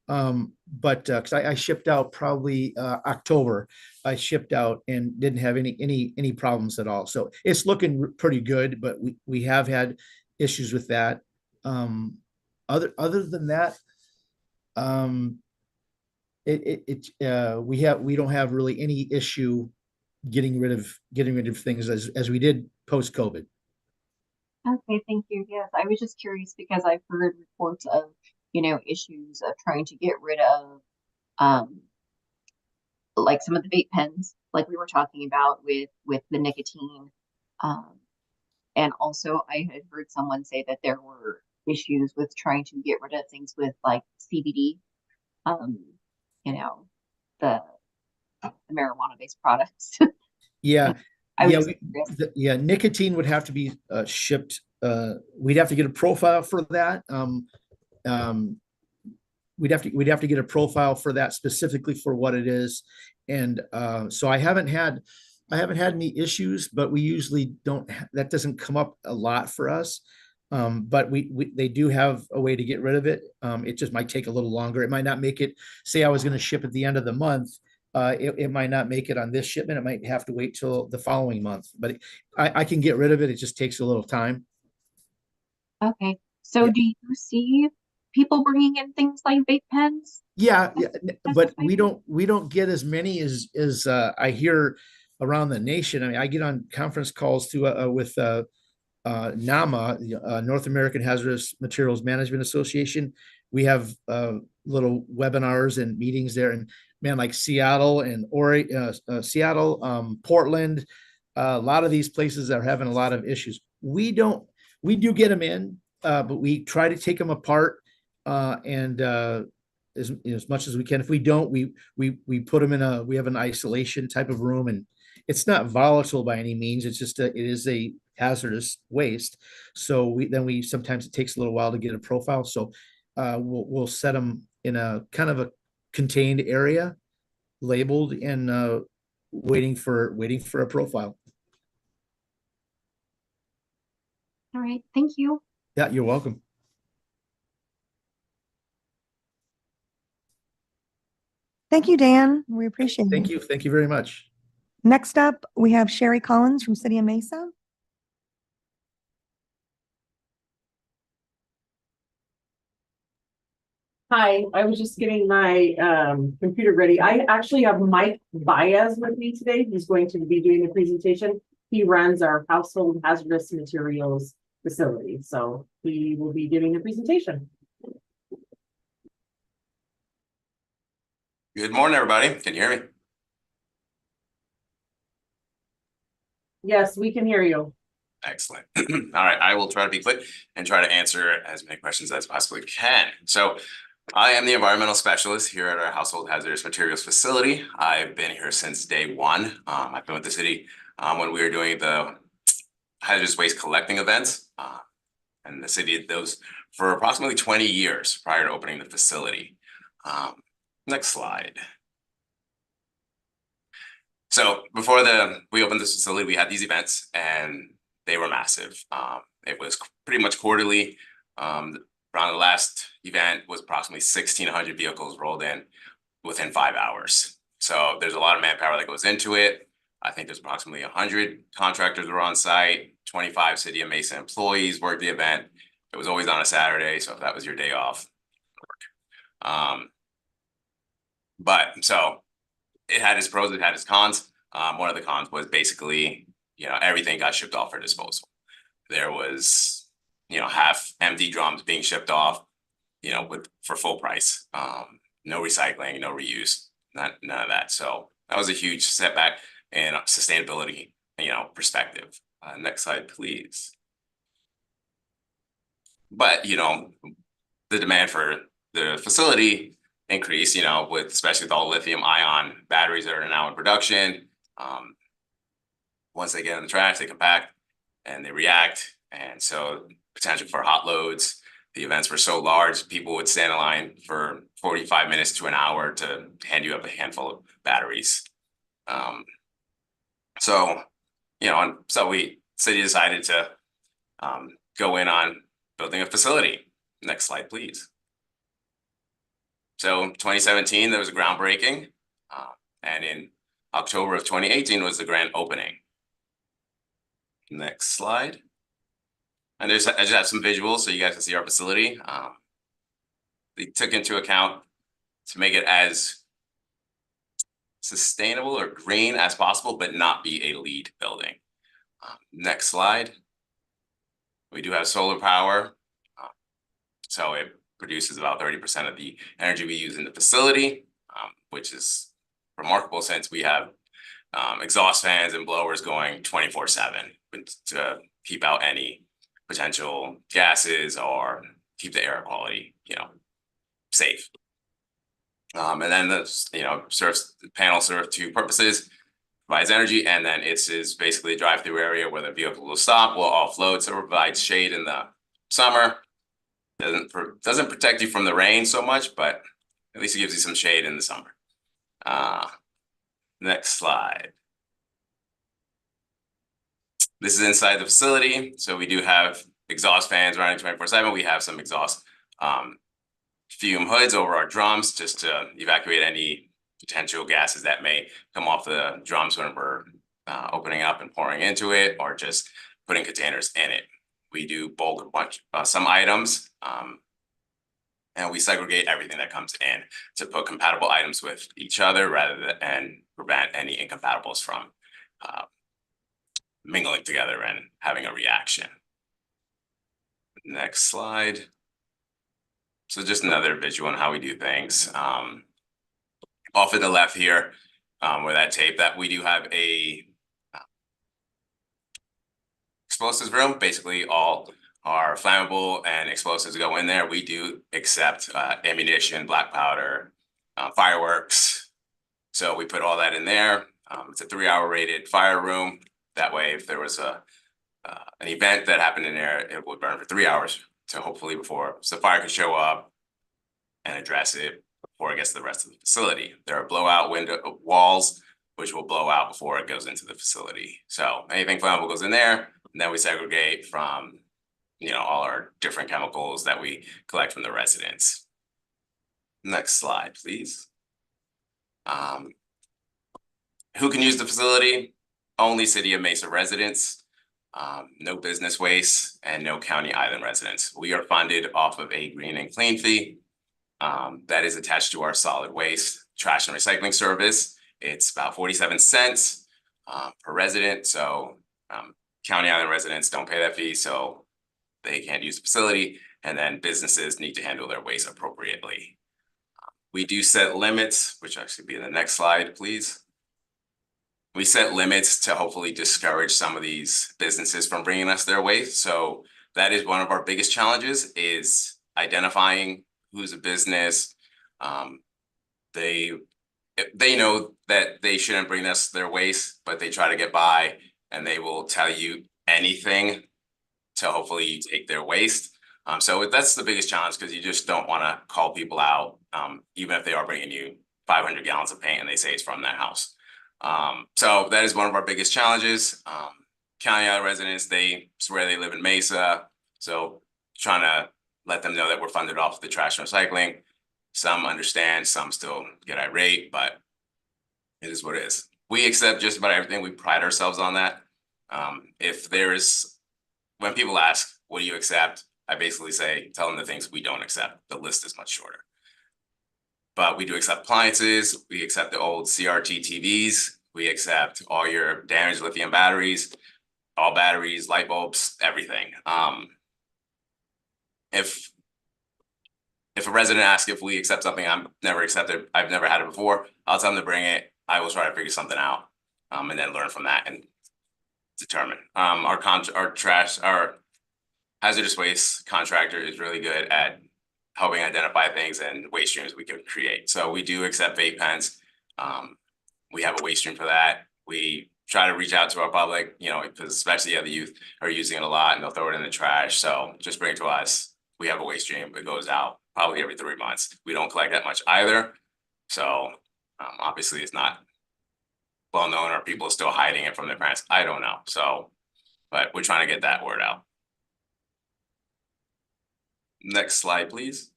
But because I shipped out probably October, I shipped out and didn't have any problems at all. So it's looking pretty good, but we have had issues with that. Other than that, we don't have really any issue getting rid of things as we did post-COVID. Okay, thank you. Yes, I was just curious because I've heard reports of, issues of trying to get rid of, um, like some of the vape pens, like we were talking about with the nicotine. Um, and also I had heard someone say that there were issues with trying to get rid of things with like CBD, um, you know, the marijuana-based products. Yeah, I was yeah, just curious. yeah, nicotine would have to be shipped. We'd have to get a profile for that. We'd have to get a profile for that specifically for what it is. And so I haven't had any issues, but we usually don't, that doesn't come up a lot for us. But they do have a way to get rid of it. It just might take a little longer. It might not make it, say I was going to ship at the end of the month. It might not make it on this shipment. It might have to wait till the following month, but I can get rid of it. It just takes a little time. Okay, so Yeah. do you see people bringing in things like vape pens? Yeah, but That's we don't get as many as I hear around the nation. I mean, I get on conference calls with NAMA, North American Hazardous Materials Management Association. We have little webinars and meetings there, and man, like Seattle and Portland, a lot of these places are having a lot of issues. We do get them in, but we try to take them apart and as much as we can. If we don't, we put them we have an isolation type of room, and it's not volatile by any means. It's just it is a hazardous waste. So we sometimes it takes a little while to get a profile. So we'll set them in a kind of a contained area, labeled, and waiting for a profile. All right, thank you. Yeah, you're welcome. Thank you, Dan. We appreciate it. Thank you. Thank you very much. Next up, we have Sherry Collins from City of Mesa. Hi, I was just getting my computer ready. I actually have Mike Baez with me today. He's going to be doing the presentation. He runs our household hazardous materials facility, so he will be giving the presentation. Good morning, everybody. Can you hear me? Yes, we can hear you. Excellent. All right, I will try to be quick and try to answer as many questions as I possibly can. So I am the environmental specialist here at our household hazardous materials facility. I've been here since day one. I've been with the city when we were doing the hazardous waste collecting events. And the city did those for approximately 20 years prior to opening the facility. Next slide. So before we opened this facility, we had these events and they were massive. It was pretty much quarterly. Around the last event was approximately 1,600 vehicles rolled in within 5 hours. So there's a lot of manpower that goes into it. I think there's approximately 100 contractors were on site, 25 City of Mesa employees worked the event. It was always on a Saturday, so if that was your day off, work. But so it had its pros, it had its cons. One of the cons was basically, everything got shipped off for disposal. There was, half empty drums being shipped off, for full price. No recycling, no reuse, none of that. So that was a huge setback in sustainability, perspective. Next slide, please. But, the demand for the facility increase, especially with all lithium ion batteries that are now in production. Once they get in the trash, they compact and they react. And so potential for hot loads. The events were so large, people would stand in line for 45 minutes to an hour to hand you up a handful of batteries. So city decided to go in on building a facility. Next slide, please. So 2017, there was a groundbreaking, and in October of 2018 was the grand opening. Next slide. And I just have some visuals so you guys can see our facility. They took into account to make it as sustainable or green as possible, but not be a LEED building. Next slide. We do have solar power. So it produces about 30% of the energy we use in the facility, which is remarkable since we have exhaust fans and blowers going 24/7 to keep out any potential gases or keep the air quality, safe. And then the panel serves two purposes: provides energy, and then is basically a drive-through area where the vehicle will stop, will offload, so it provides shade in the summer. Doesn't protect you from the rain so much, but at least it gives you some shade in the summer. Next slide. This is inside the facility. So we do have exhaust fans running 24/7. We have some exhaust fume hoods over our drums just to evacuate any potential gases that may come off the drums when we're opening up and pouring into it, or just putting containers in it. We do bulk some items, and we segregate everything that comes in to put compatible items with each other and prevent any incompatibles from mingling together and having a reaction. Next slide. So just another visual on how we do things. Off in the left here, where that tape, that we do have a explosives room. Basically all our flammable and explosives go in there. We do accept ammunition, black powder, fireworks. So we put all that in there. It's a 3-hour rated fire room. That way, if there was an event that happened in there, it would burn for 3 hours to hopefully so the fire could show up and address it before it gets to the rest of the facility. There are blowout window walls, which will blow out before it goes into the facility. So anything flammable goes in there, and then we segregate from, all our different chemicals that we collect from the residents. Next slide, please. Who can use the facility? Only City of Mesa residents, no business waste, and no County Island residents. We are funded off of a green and clean fee that is attached to our solid waste trash and recycling service. It's about 47 cents per resident. So County Island residents don't pay that fee, so they can't use the facility, and then businesses need to handle their waste appropriately. We do set limits, which actually be in the next slide, please. We set limits to hopefully discourage some of these businesses from bringing us their waste. So that is one of our biggest challenges, is identifying who's a business. They know that they shouldn't bring us their waste, but they try to get by, and they will tell you anything to hopefully take their waste. So that's the biggest challenge, because you just don't want to call people out, even if they are bringing you 500 gallons of paint and they say it's from that house. So that is one of our biggest challenges. County Island residents, they swear they live in Mesa. So trying to let them know that we're funded off the trash and recycling. Some understand, some still get irate, but it is what it is. We accept just about everything. We pride ourselves on that. When people ask, what do you accept? I basically say, tell them the things we don't accept. The list is much shorter. But we do accept appliances. We accept the old CRT TVs. We accept all your damaged lithium batteries, all batteries, light bulbs, everything. If a resident asks if we accept something I've never accepted, I've never had it before, I'll tell them to bring it. I will try to figure something out, and then learn from that and determine. Our hazardous waste contractor is really good at helping identify things and waste streams we can create. So we do accept vape pens. We have a waste stream for that. We try to reach out to our public, because especially the youth are using it a lot and they'll throw it in the trash. So just bring it to us. We have a waste stream. It goes out probably every 3 months. We don't collect that much either. So obviously it's not well known, or people are still hiding it from their parents. I don't know. So, but we're trying to get that word out. Next slide, please.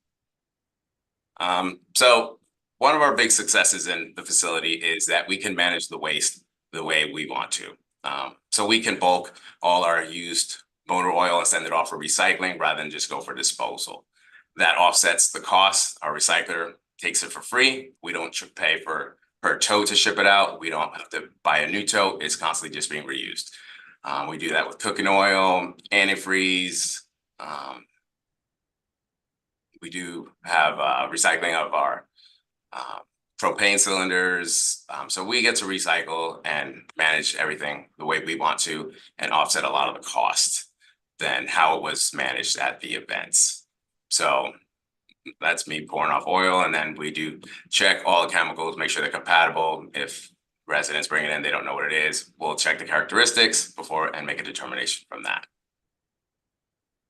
So one of our big successes in the facility is that we can manage the waste the way we want to. So we can bulk all our used motor oil and send it off for recycling rather than just go for disposal. That offsets the cost. Our recycler takes it for free. We don't pay per tote to ship it out. We don't have to buy a new tote. It's constantly just being reused. We do that with cooking oil, antifreeze. We do have recycling of our propane cylinders. So we get to recycle and manage everything the way we want to and offset a lot of the cost than how it was managed at the events. So that's me pouring off oil, and then we do check all the chemicals, make sure they're compatible. If residents bring it in, they don't know what it is, we'll check the characteristics before and make a determination from that.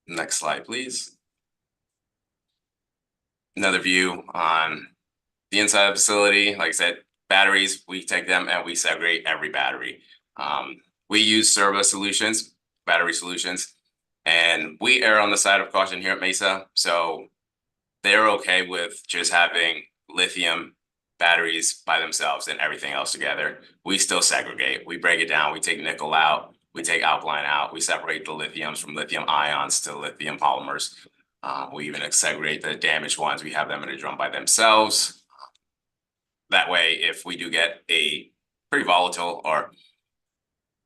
Next slide, please. Another view on the inside of the facility. Like I said, batteries, we take them and we segregate every battery. We use Serva Solutions, battery solutions, and we err on the side of caution here at Mesa. So they're okay with just having lithium batteries by themselves and everything else together. We still segregate. We break it down. We take nickel out. We take alkaline out. We separate the lithiums from lithium ions to lithium polymers. We even segregate the damaged ones. We have them in a drum by themselves. That way, if we do get a pretty volatile or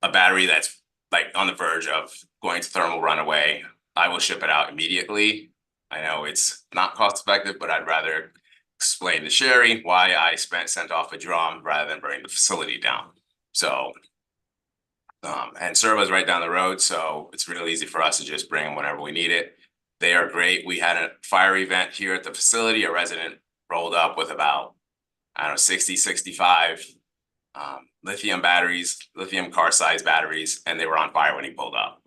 a battery that's like on the verge of going to thermal runaway, I will ship it out immediately. I know it's not cost effective, but I'd rather explain to Sherry why I sent off a drum rather than burning the facility down. So, and Serva's right down the road, so it's really easy for us to just bring them whenever we need it. They are great. We had a fire event here at the facility. A resident rolled up with about, I don't know, 60, 65 lithium batteries, lithium car size batteries, and they were on fire when he pulled up.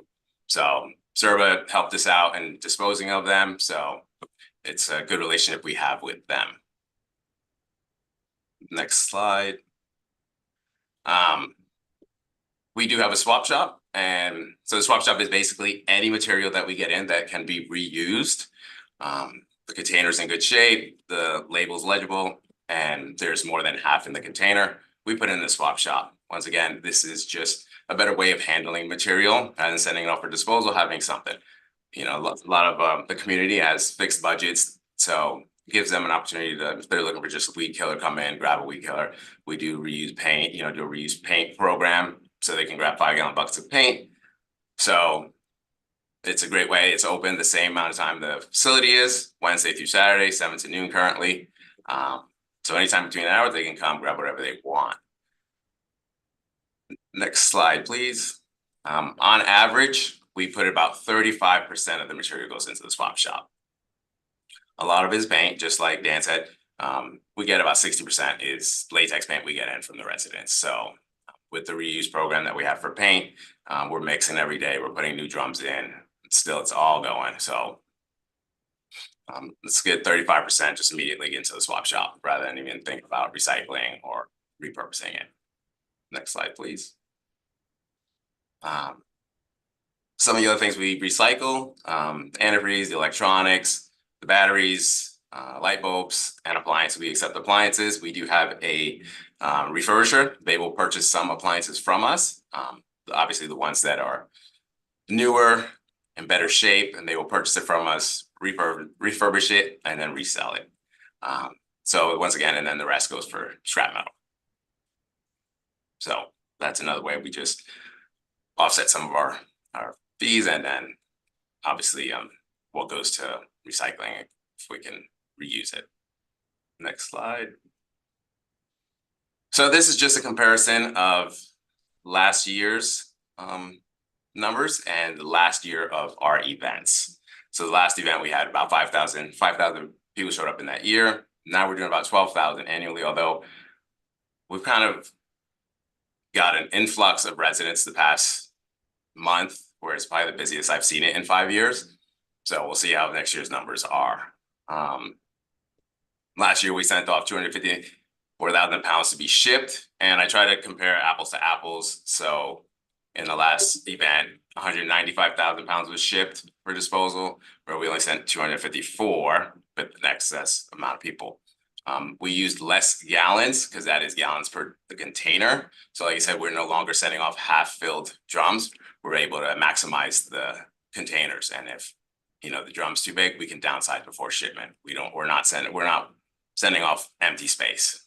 So Serva helped us out in disposing of them. So it's a good relationship we have with them. Next slide. We do have a swap shop. And so the swap shop is basically any material that we get in that can be reused. The container's in good shape, the label's legible, and there's more than half in the container. We put in the swap shop. Once again, this is just a better way of handling material rather than sending it off for disposal, having something. You know, a lot of the community has fixed budgets, so it gives them an opportunity to, if they're looking for just a weed killer, come in, grab a weed killer. We do reuse paint, do a reuse paint program, so they can grab 5-gallon buckets of paint. So it's a great way. It's open the same amount of time the facility is, Wednesday through Saturday, 7 to noon currently. So anytime between that hour, they can come grab whatever they want. Next slide, please. On average, we put about 35% of the material goes into the swap shop. A lot of it is paint, just like Dan said. We get about 60% is latex paint we get in from the residents. So with the reuse program that we have for paint, we're mixing every day. We're putting new drums in. Still, it's all going. So let's get 35% just immediately into the swap shop rather than even think about recycling or repurposing it. Next slide, please. Some of the other things we recycle, the antifreeze, the electronics, the batteries, light bulbs, and appliances. We accept appliances. We do have a refurbisher. They will purchase some appliances from us. Obviously, the ones that are newer, in better shape, and they will purchase it from us, refurbish it, and then resell it. So once again, and then the rest goes for scrap metal. So that's another way we just offset some of our fees, and then obviously what goes to recycling if we can reuse it. Next slide. So this is just a comparison of last year's numbers and the last year of our events. So the last event we had about 5,000 people showed up in that year. Now we're doing about 12,000 annually, although we've kind of got an influx of residents the past month, where it's probably the busiest I've seen it in 5 years. So we'll see how next year's numbers are. Last year we sent off 254,000 pounds to be shipped, and I try to compare apples to apples. So in the last event, 195,000 pounds was shipped for disposal, where we only sent 254, but the excess amount of people. We used less gallons because that is gallons per the container. So like I said, we're no longer sending off half-filled drums. We're able to maximize the containers, and if the drum's too big, we can downsize before shipment. We're not sending off empty space.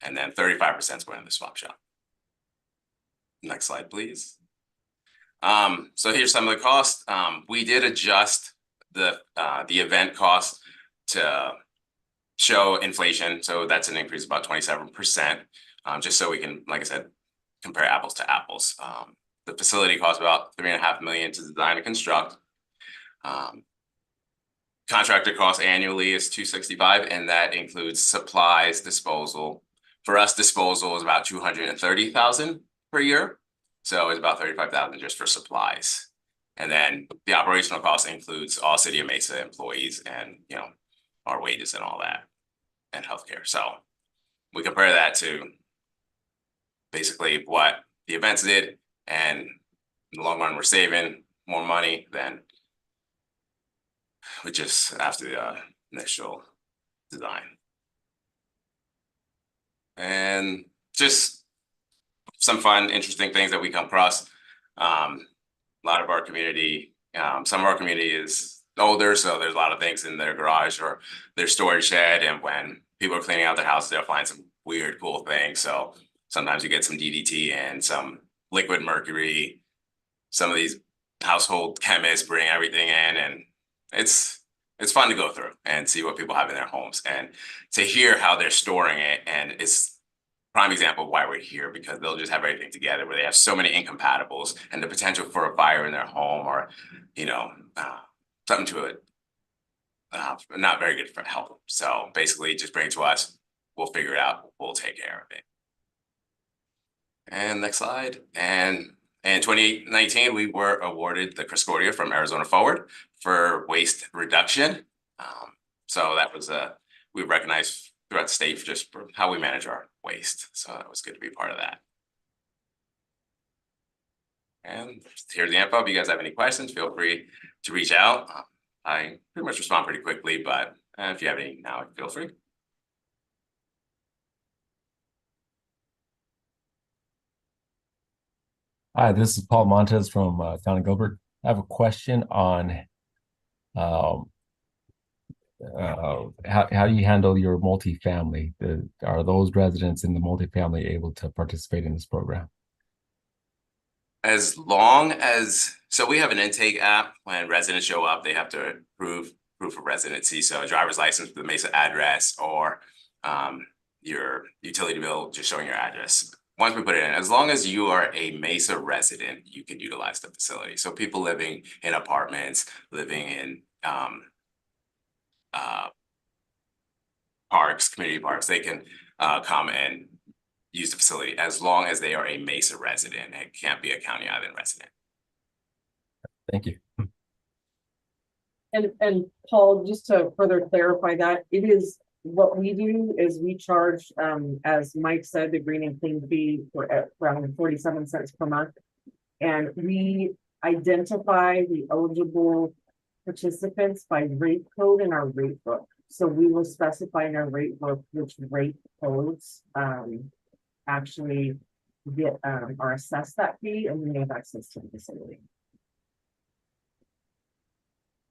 And then 35% is going in the swap shop. Next slide, please. So here's some of the costs. We did adjust the event cost to show inflation. So that's an increase of about 27%. Just so we can, like I said, compare apples to apples. The facility costs about $3.5 million to design and construct. Contractor cost annually is $265,000, and that includes supplies, disposal. For us, disposal is about $230,000 per year. So it's about $35,000 just for supplies. And then the operational cost includes all City of Mesa employees and, you know, our wages and all that, and healthcare. So we compare that to basically what the events did, and in the long run, we're saving more money than we just after the initial design. And just some fun, interesting things that we come across. A lot of our community, some of our community is older, so there's a lot of things in their garage or their storage shed, and when people are cleaning out their houses, they'll find some weird, cool things. So sometimes you get some DDT and some liquid mercury. Some of these household chemists bring everything in, and it's fun to go through and see what people have in their homes and to hear how they're storing it. And it's prime example of why we're here, because they'll just have everything together where they have so many incompatibles, and the potential for a fire in their home, or, you know, something to it, not very good for health. So basically just bring it to us. We'll figure it out. We'll take care of it. And next slide. And in 2019, we were awarded the Criscordia from Arizona Forward for waste reduction. So that was we recognized throughout the state for just for how we manage our waste. So it was good to be part of that. And here's the info. If you guys have any questions, feel free to reach out. I pretty much respond pretty quickly, but if you have any now, feel free. Hi, this is Paul Montez from Town of Gilbert. I have a question on how do you handle your multifamily? Are those residents in the multifamily able to participate in this program? As long as, so we have an intake app. When residents show up, they have to prove proof of residency. So a driver's license with the Mesa address, or your utility bill just showing your address. Once we put it in, as long as you are a Mesa resident, you can utilize the facility. So people living in apartments, living in parks, community parks, they can come and use the facility as long as they are a Mesa resident. It can't be a County Island resident. Thank you. And Paul, just to further clarify that, it is what we do is we charge, as Mike said, the green and clean fee for around 47 cents per month. And we identify the eligible participants by rate code in our rate book. So we will specify in our rate book which rate codes actually get are assessed that fee, and we have access to the facility.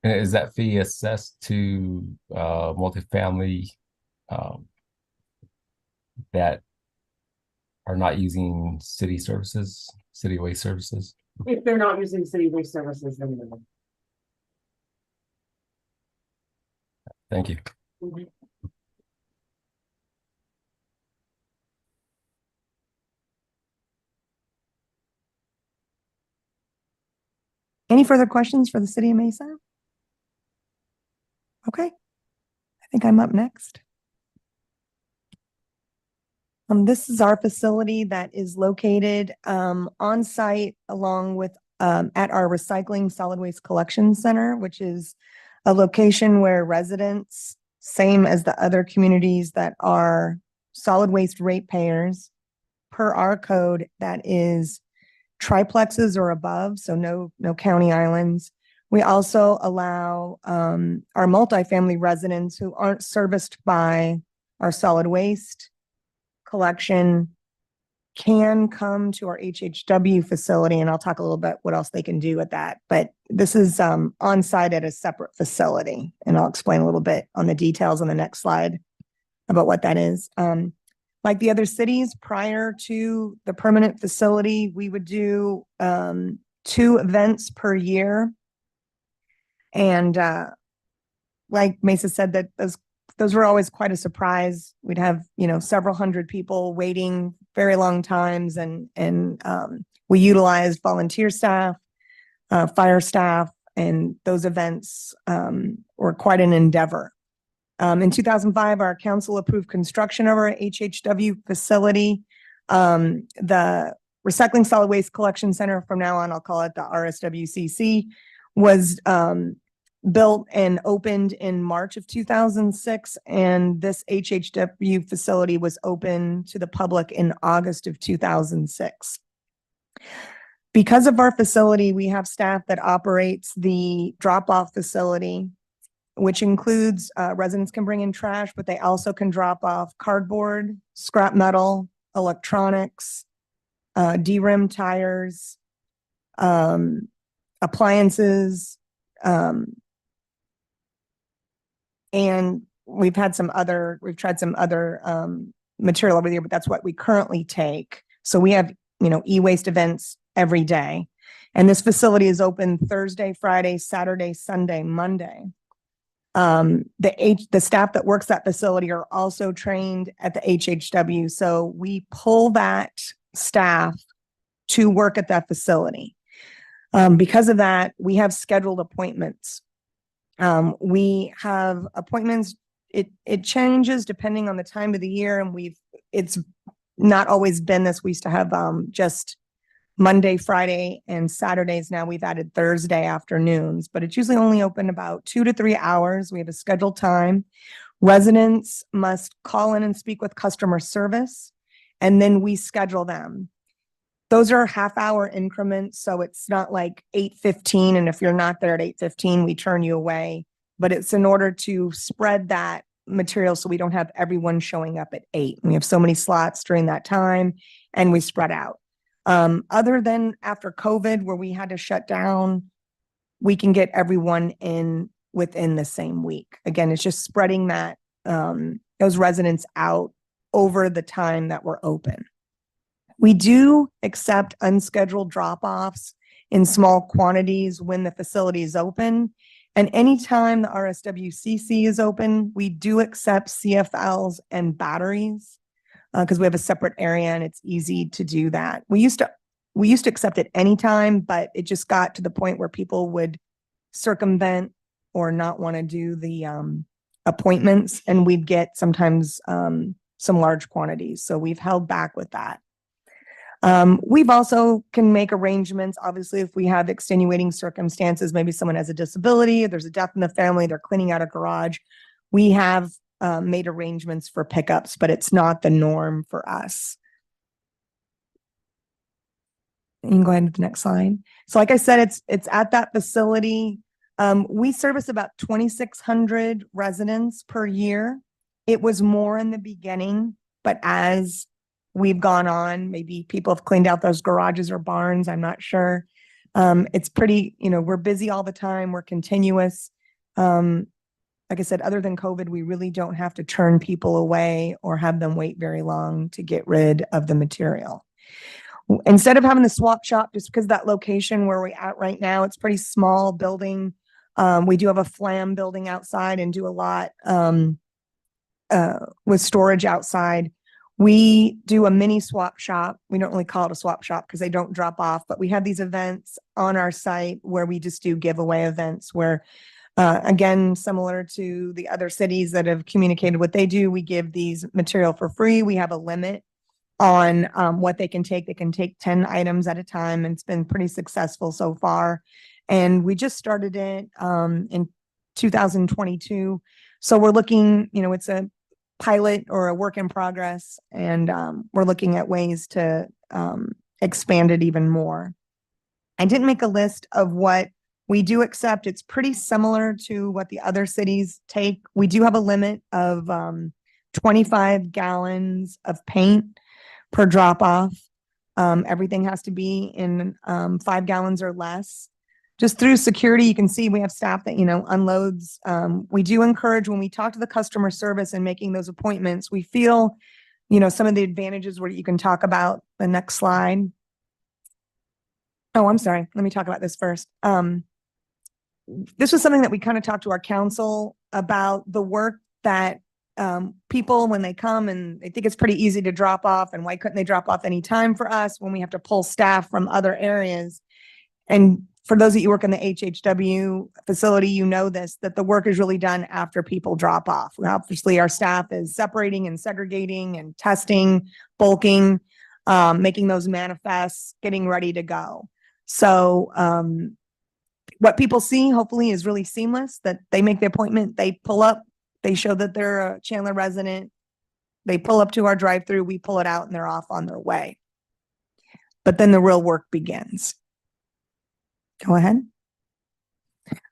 And is that fee assessed to multifamily that are not using city services, city waste services? If they're not using city waste services, then no. Thank you. Mhm. Any further questions for the City of Mesa? Okay, I think I'm up next. This is our facility that is located on site along with at our recycling solid waste collection center, which is a location where residents, same as the other communities that are solid waste ratepayers, per our code, that is triplexes or above, so no county islands. We also allow our multifamily residents who aren't serviced by our solid waste collection can come to our HHW facility, and I'll talk a little bit what else they can do with that. But this is on site at a separate facility, and I'll explain a little bit on the details on the next slide about what that is. Like the other cities, prior to the permanent facility, we would do 2 events per year. And like Mesa said, that those were always quite a surprise. We'd have, several hundred people waiting very long times, and we utilized volunteer staff, fire staff, and those events were quite an endeavor. In 2005, our council approved construction of our HHW facility. The Recycling Solid Waste Collection Center, from now on, I'll call it the RSWCC, was built and opened in March of 2006, and this HHW facility was open to the public in August of 2006. Because of our facility, we have staff that operates the drop-off facility, which includes residents can bring in trash, but they also can drop off cardboard, scrap metal, electronics, D-rim tires, appliances, and we've tried some other material over there, but that's what we currently take. So we have, e-waste events every day. And this facility is open Thursday, Friday, Saturday, Sunday, Monday. The staff that works that facility are also trained at the HHW. So we pull that staff to work at that facility. Because of that, we have scheduled appointments. We have appointments. It changes depending on the time of the year, and it's not always been this. We used to have just Monday, Friday, and Saturdays. Now we've added Thursday afternoons, but it's usually only open about 2 to 3 hours. We have a scheduled time. Residents must call in and speak with customer service, and then we schedule them. Those are half-hour increments, so it's not like 8:15, and if you're not there at 8:15, we turn you away. But it's in order to spread that material so we don't have everyone showing up at 8. We have so many slots during that time, and we spread out. Other than after COVID, where we had to shut down, we can get everyone in within the same week. Again, it's just spreading that those residents out over the time that we're open. We do accept unscheduled drop-offs in small quantities when the facility is open. And anytime the RSWCC is open, we do accept CFLs and batteries because we have a separate area and it's easy to do that. We used to accept it anytime, but it just got to the point where people would circumvent or not want to do the appointments, and we'd get sometimes some large quantities. So we've held back with that. We've also can make arrangements, obviously, if we have extenuating circumstances, maybe someone has a disability, there's a death in the family, they're cleaning out a garage. We have made arrangements for pickups, but it's not the norm for us. You can go ahead to the next slide. So like I said, it's at that facility. We service about 2,600 residents per year. It was more in the beginning, but as we've gone on, maybe people have cleaned out those garages or barns, I'm not sure. It's pretty, we're busy all the time. We're continuous. Like I said, other than COVID, we really don't have to turn people away or have them wait very long to get rid of the material. Instead of having the swap shop, just because that location where we're at right now, it's pretty small building. We do have a FLAM building outside and do a lot with storage outside. We do a mini swap shop. We don't really call it a swap shop because they don't drop off, but we have these events on our site where we just do giveaway events where, again, similar to the other cities that have communicated what they do, we give these material for free. We have a limit on what they can take. They can take 10 items at a time, and it's been pretty successful so far. And we just started it in 2022. So we're looking, it's a pilot or a work in progress, and we're looking at ways to expand it even more. I didn't make a list of what we do accept. It's pretty similar to what the other cities take. We do have a limit of 25 gallons of paint per drop off. Everything has to be in 5 gallons or less. Just through security, you can see we have staff that, unloads. We do encourage when we talk to the customer service and making those appointments, we feel, some of the advantages where you can talk about the next slide. Oh, I'm sorry. Let me talk about this first. This was something that we kind of talked to our council about, the work that people, when they come and they think it's pretty easy to drop off, and why couldn't they drop off any time for us when we have to pull staff from other areas? And for those of you who work in the HHW facility, you know this, that the work is really done after people drop off. Obviously, our staff is separating and segregating and testing, bulking, making those manifests, getting ready to go. So what people see hopefully is really seamless, that they make the appointment, they pull up, they show that they're a Chandler resident, they pull up to our drive-through, we pull it out, and they're off on their way. But then the real work begins. Go ahead.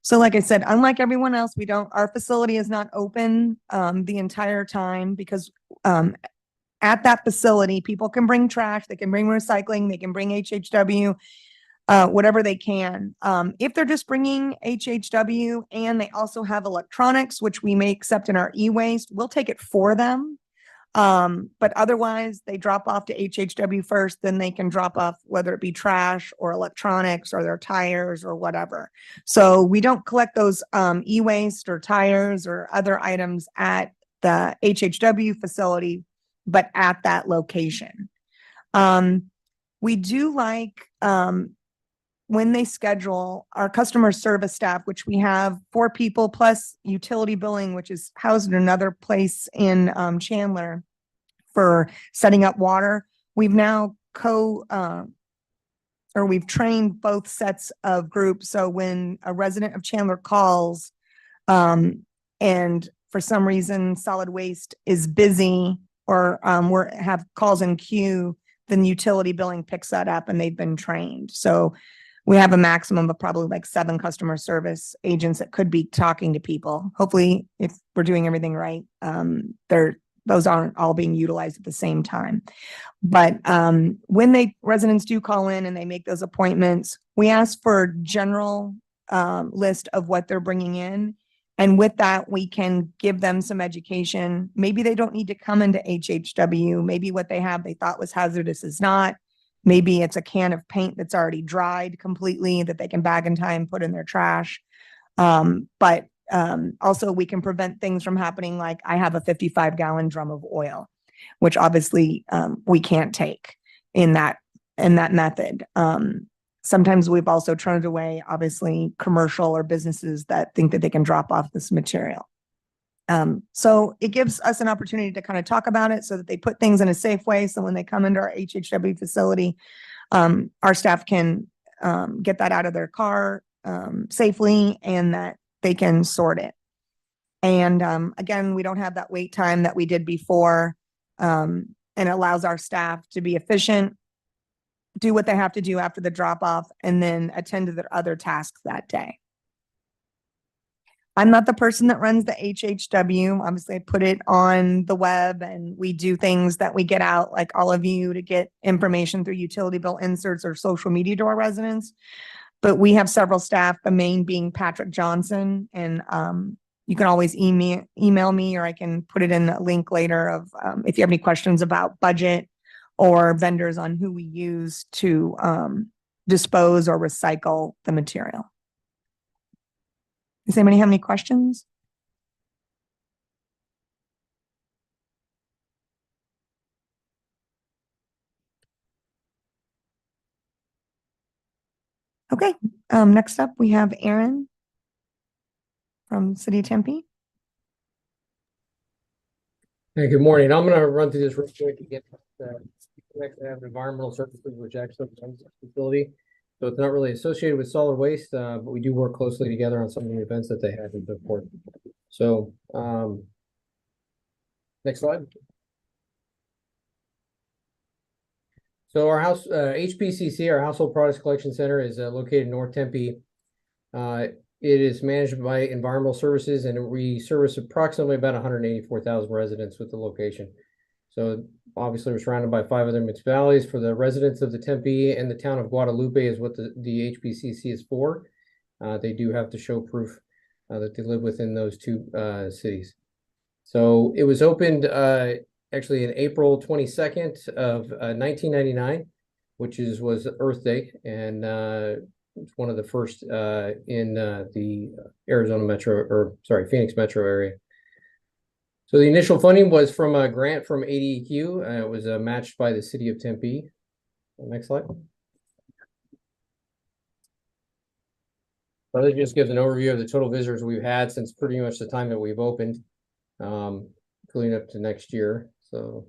So like I said, unlike everyone else, our facility is not open the entire time, because at that facility, people can bring trash, they can bring recycling, they can bring HHW, whatever they can. If they're just bringing HHW and they also have electronics, which we may accept in our e-waste, we'll take it for them. But otherwise, they drop off to HHW first, then they can drop off whether it be trash or electronics or their tires or whatever. So we don't collect those e-waste or tires or other items at the HHW facility, but at that location. We do like when they schedule our customer service staff, which we have 4 people plus utility billing, which is housed in another place in Chandler for setting up water. We've now we've trained both sets of groups. So when a resident of Chandler calls and for some reason solid waste is busy or have calls in queue, then utility billing picks that up, and they've been trained. So we have a maximum of probably like 7 customer service agents that could be talking to people. Hopefully, if we're doing everything right, those aren't all being utilized at the same time. But when residents do call in and they make those appointments, we ask for a general list of what they're bringing in. And with that, we can give them some education. Maybe they don't need to come into HHW. Maybe what they have they thought was hazardous is not. Maybe it's a can of paint that's already dried completely that they can bag and tie and put in their trash. But also we can prevent things from happening, like I have a 55-gallon drum of oil, which obviously we can't take in that method. Sometimes we've also turned away, obviously, commercial or businesses that think that they can drop off this material. So it gives us an opportunity to kind of talk about it so that they put things in a safe way. So when they come into our HHW facility, our staff can get that out of their car safely, and that they can sort it. And again, we don't have that wait time that we did before, and it allows our staff to be efficient, do what they have to do after the drop off, and then attend to their other tasks that day. I'm not the person that runs the HHW. Obviously, I put it on the web, and we do things that we get out, like all of you, to get information through utility bill inserts or social media to our residents. But we have several staff, the main being Patrick Johnson, and you can always email me, or I can put it in a link later of if you have any questions about budget or vendors on who we use to dispose or recycle the material. Does anybody have any questions? Okay, next up we have Aaron from City of Tempe. Hey, good morning. I'm going to run through this real quick to get to have environmental services, which actually runs the facility. So it's not really associated with solid waste, but we do work closely together on some of the events that they have in the port. So next slide. So our HPCC, our Household Products Collection Center, is located in North Tempe. It is managed by Environmental Services, and we service approximately about 184,000 residents with the location. So obviously we're surrounded by 5 other municipalities. For the residents of the Tempe and the town of Guadalupe is what the HPCC is for. They do have to show proof that they live within those 2 cities. So it was opened actually in April 22nd of 1999. was Earth Day, and it's one of the first in the Arizona metro, or sorry, Phoenix metro area. So the initial funding was from a grant from ADEQ, and it was matched by the city of Tempe. Next slide. Well, it just gives an overview of the total visitors we've had since pretty much the time that we've opened, including up to next year. So.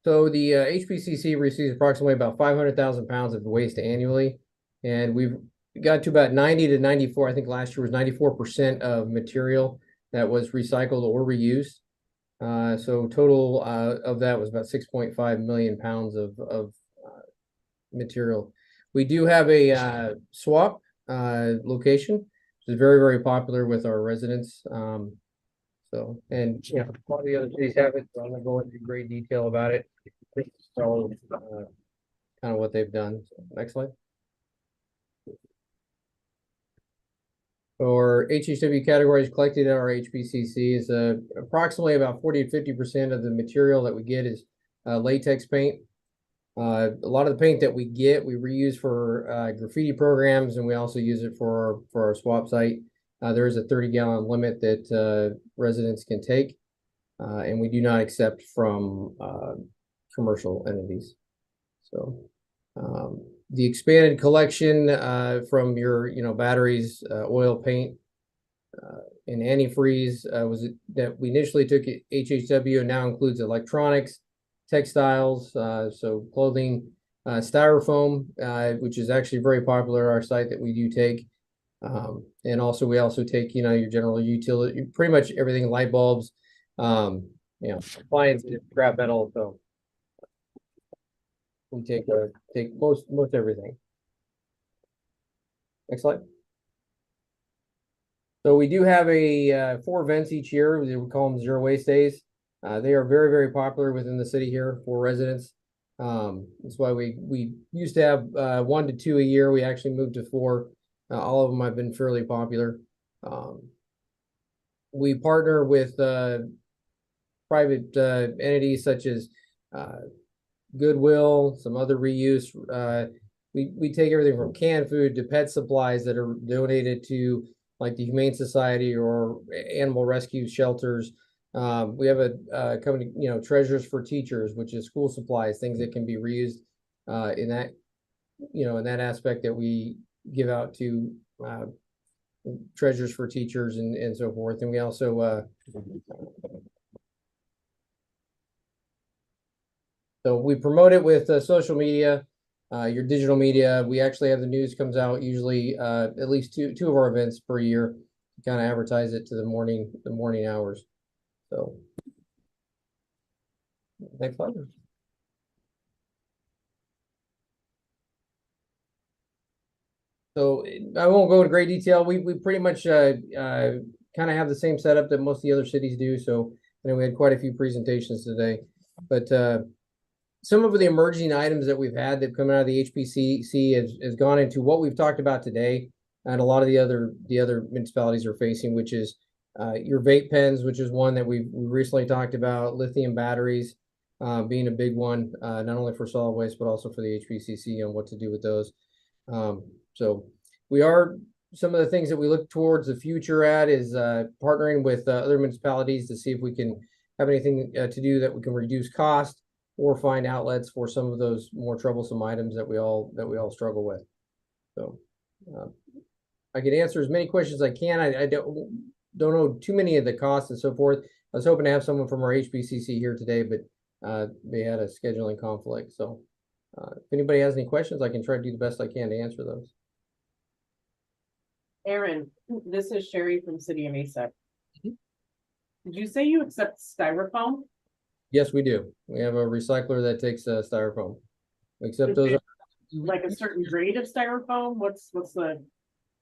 So the HPCC receives approximately about 500,000 pounds of waste annually, and we've got to about 90 to 94. I think last year was 94% of material that was recycled or reused. So total of that was about 6.5 million pounds of material. We do have a swap location, which is very, very popular with our residents. So, and you know, a lot of the other cities have it, so I'm gonna go into great detail about it. So, kind of what they've done. So, next slide. Or HHW categories collected at our HPCC is approximately about 40 to 50% of the material that we get is latex paint. A lot of the paint that we get, we reuse for graffiti programs, and we also use it for our swap site. There is a 30-gallon limit that residents can take, and we do not accept from commercial entities. So the expanded collection from your, batteries, oil, paint, and antifreeze was that we initially took at HHW and now includes electronics, textiles, so clothing, styrofoam, which is actually very popular at our site that we do take. And also we also take, your general utility, pretty much everything, light bulbs, appliances, scrap metal. So we take most everything. Next slide. So we do have 4 events each year. We call them Zero Waste Days. They are very, very popular within the city here for residents. That's why we used to have 1 to 2 a year. We actually moved to 4. All of them have been fairly popular. We partner with private entities such as Goodwill, some other reuse. We take everything from canned food to pet supplies that are donated to like the Humane Society or animal rescue shelters. We have a company, Treasures for Teachers, which is school supplies, things that can be reused in that, in that aspect that we give out to Treasures for Teachers and so forth. And we also so we promote it with social media, your digital media. We actually have the news comes out usually at least two of our events per year to kind of advertise it to the morning hours. So next slide. So I won't go into great detail. We pretty much kind of have the same setup that most of the other cities do. So we had quite a few presentations today, but some of the emerging items that we've had that come out of the HPCC has gone into what we've talked about today, and a lot of the other municipalities are facing, which is your vape pens, which is one that we recently talked about, lithium batteries being a big one, not only for solid waste, but also for the HPCC on what to do with those. So some of the things that we look towards the future at is partnering with other municipalities to see if we can have anything to do that we can reduce cost or find outlets for some of those more troublesome items that we all struggle with. So I can answer as many questions as I can. I don't know too many of the costs and so forth. I was hoping to have someone from our HPCC here today, but they had a scheduling conflict. So if anybody has any questions, I can try to do the best I can to answer those. Aaron, this is Sherry from City of Mesa. Did you say you accept styrofoam? Yes, we do. We have a recycler that takes styrofoam. Except those are like a certain grade of styrofoam. What's the?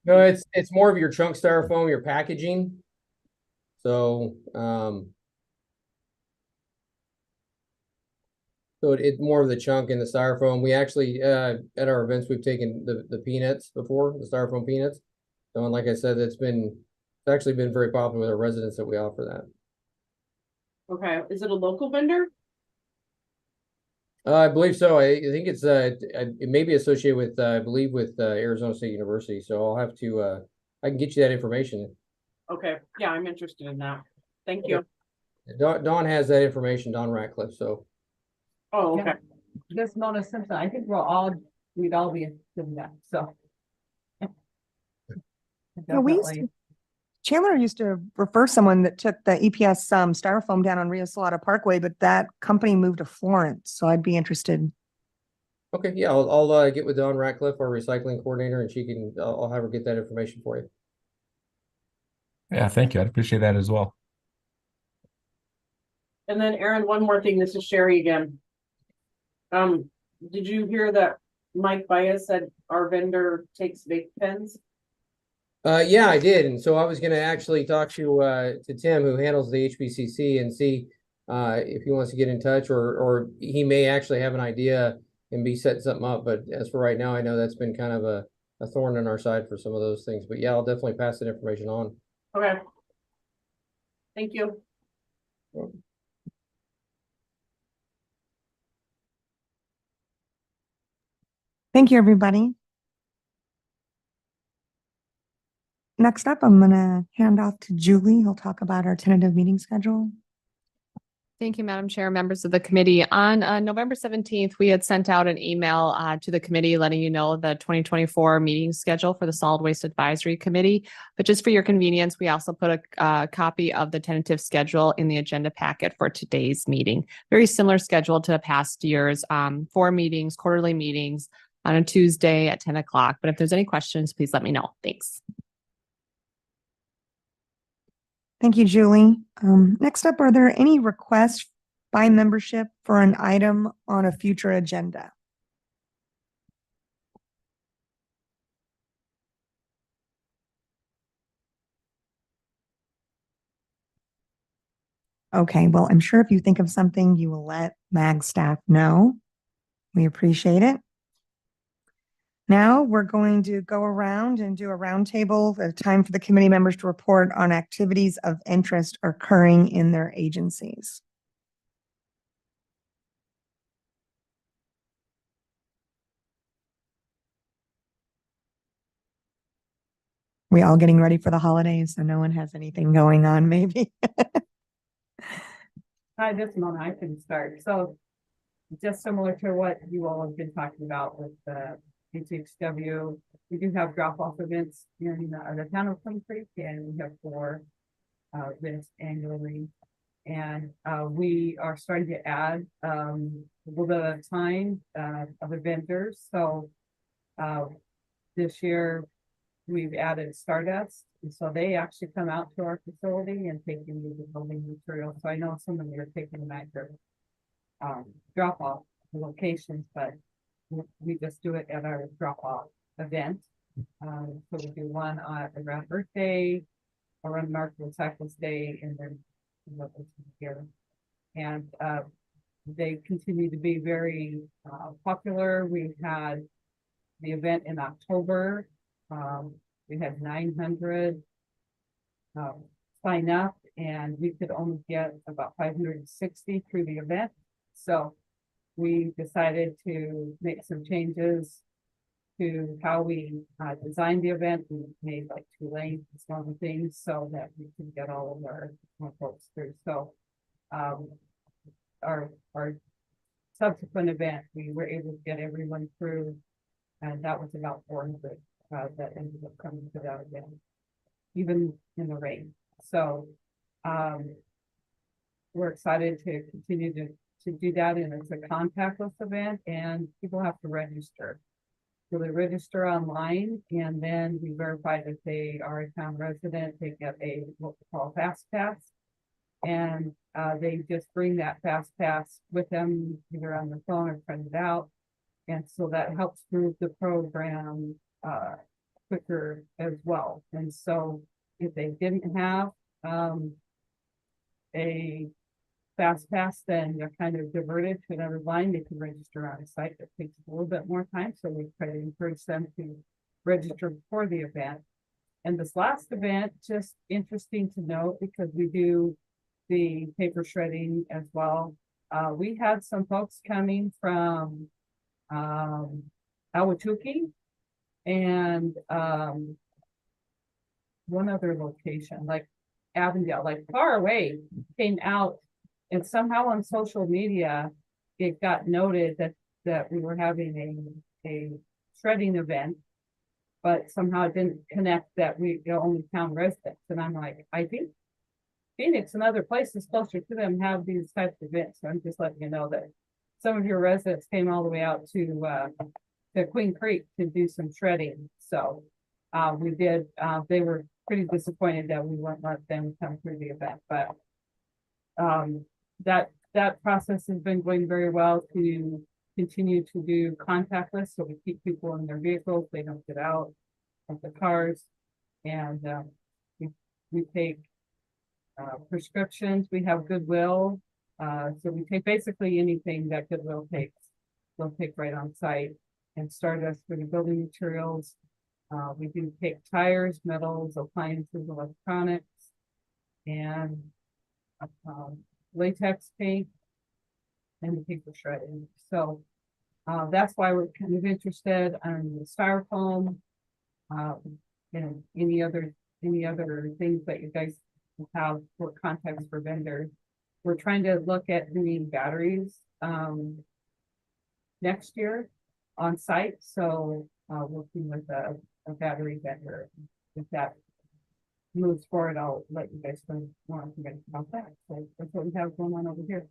No, it's more of your chunk styrofoam, your packaging. So so it's more of the chunk and the styrofoam. We actually at our events we've taken the peanuts before, the styrofoam peanuts. So, and like I said, it's been It's actually been very popular with our residents that we offer that. Okay, is it a local vendor? I believe so. I think it's it may be associated with I believe with Arizona State University. So I'll have to I can get you that information. Okay, yeah, I'm interested in that. Thank you. Dawn has that information, Dawn Ratcliffe. So Oh, okay. This Mona Simpson, I think we'd all be interested in that, so. Yeah, Definitely. Chandler used to refer someone that took the EPS styrofoam down on Rio Salado Parkway, but that company moved to Florence, so I'd be interested. okay, yeah, I'll get with Dawn Ratcliffe, our recycling coordinator, and she can I'll have her get that information for you. Yeah, thank you. I'd appreciate that as well. And then Aaron, one more thing. This is Sherry again. Did you hear that Mike Bias said our vendor takes vape pens? Yeah, I did, and so I was going to actually talk to Tim, who handles the HBCC, and see if he wants to get in touch, or he may actually have an idea and be setting something up. But as for right now, I know that's been kind of a thorn in our side for some of those things. But yeah, I'll definitely pass that information on. Okay. Thank you. Thank you, everybody. Next up, I'm gonna hand off to Julie, who'll talk about our tentative meeting schedule. Thank you, Madam Chair, members of the committee. On November 17th, we had sent out an email to the committee letting you know the 2024 meeting schedule for the Solid Waste Advisory Committee. But just for your convenience, we also put a copy of the tentative schedule in the agenda packet for today's meeting. Very similar schedule to past years, 4 meetings, quarterly meetings on a Tuesday at 10 o'clock. But if there's any questions, please let me know. Thanks. Thank you, Julie. Next up, are there any requests by membership for an item on a future agenda? Okay, well, I'm sure if you think of something, you will let MAG staff know. We appreciate it. Now we're going to go around and do a roundtable, a time for the committee members to report on activities of interest occurring in their agencies. We all getting ready for the holidays, so no one has anything going on, maybe. Hi, this Mona, I can start. So just similar to what you all have been talking about with the HHW, we do have drop-off events in the town of Plum Creek, and we have 4 events annually. And we are starting to add a little bit of time of vendors. So this year we've added Stardust, and so they actually come out to our facility and take in the building material. So I know some of you are taking them at their drop-off locations, but we just do it at our drop-off event. So we do one around Earth Day, around Market Cycles Day, and then here. And they continue to be very popular. We had the event in October. We had 900 sign up, and we could only get about 560 through the event. So we decided to make some changes to how we designed the event. We made like 2 lanes and some other things so that we can get all of our folks through. So our subsequent event, we were able to get everyone through, and that was about 400 that ended up coming to that event, even in the rain. So we're excited to continue to do that, and it's a contactless event, and people have to register. So they register online, and then we verify that they are a town resident. They get a what we call Fast Pass, and they just bring that Fast Pass with them either on the phone or print it out, and so that helps move the program quicker as well. And so if they didn't have a Fast Pass, then they're kind of diverted to another line. They can register on a site that takes a little bit more time. So we try to encourage them to register before the event. And this last event, just interesting to note because we do the paper shredding as well. We had some folks coming from Ahwatukee and one other location, like Avondale, like far away, came out, and somehow on social media, it got noted that we were having a shredding event, but somehow it didn't connect that we only town residents. And I'm like, I think Phoenix and other places closer to them have these types of events. So I'm just letting you know that some of your residents came all the way out to Queen Creek to do some shredding. So we did, they were pretty disappointed that we wouldn't let them come through the event, but that process has been going very well to continue to do contactless. So we keep people in their vehicles, they don't get out of the cars, and we take prescriptions. We have Goodwill, so we take basically anything that Goodwill takes. We'll take right on site, and Stardust for the building materials. We do take tires, metals, appliances, electronics, and latex paint, and the paper shredding. So that's why we're kind of interested in the styrofoam, and any other things that you guys have for contacts for vendors. We're trying to look at doing batteries next year on site. So working with a battery vendor. If that moves forward, I'll let you guys know more information about that. So that's what we have going on over here.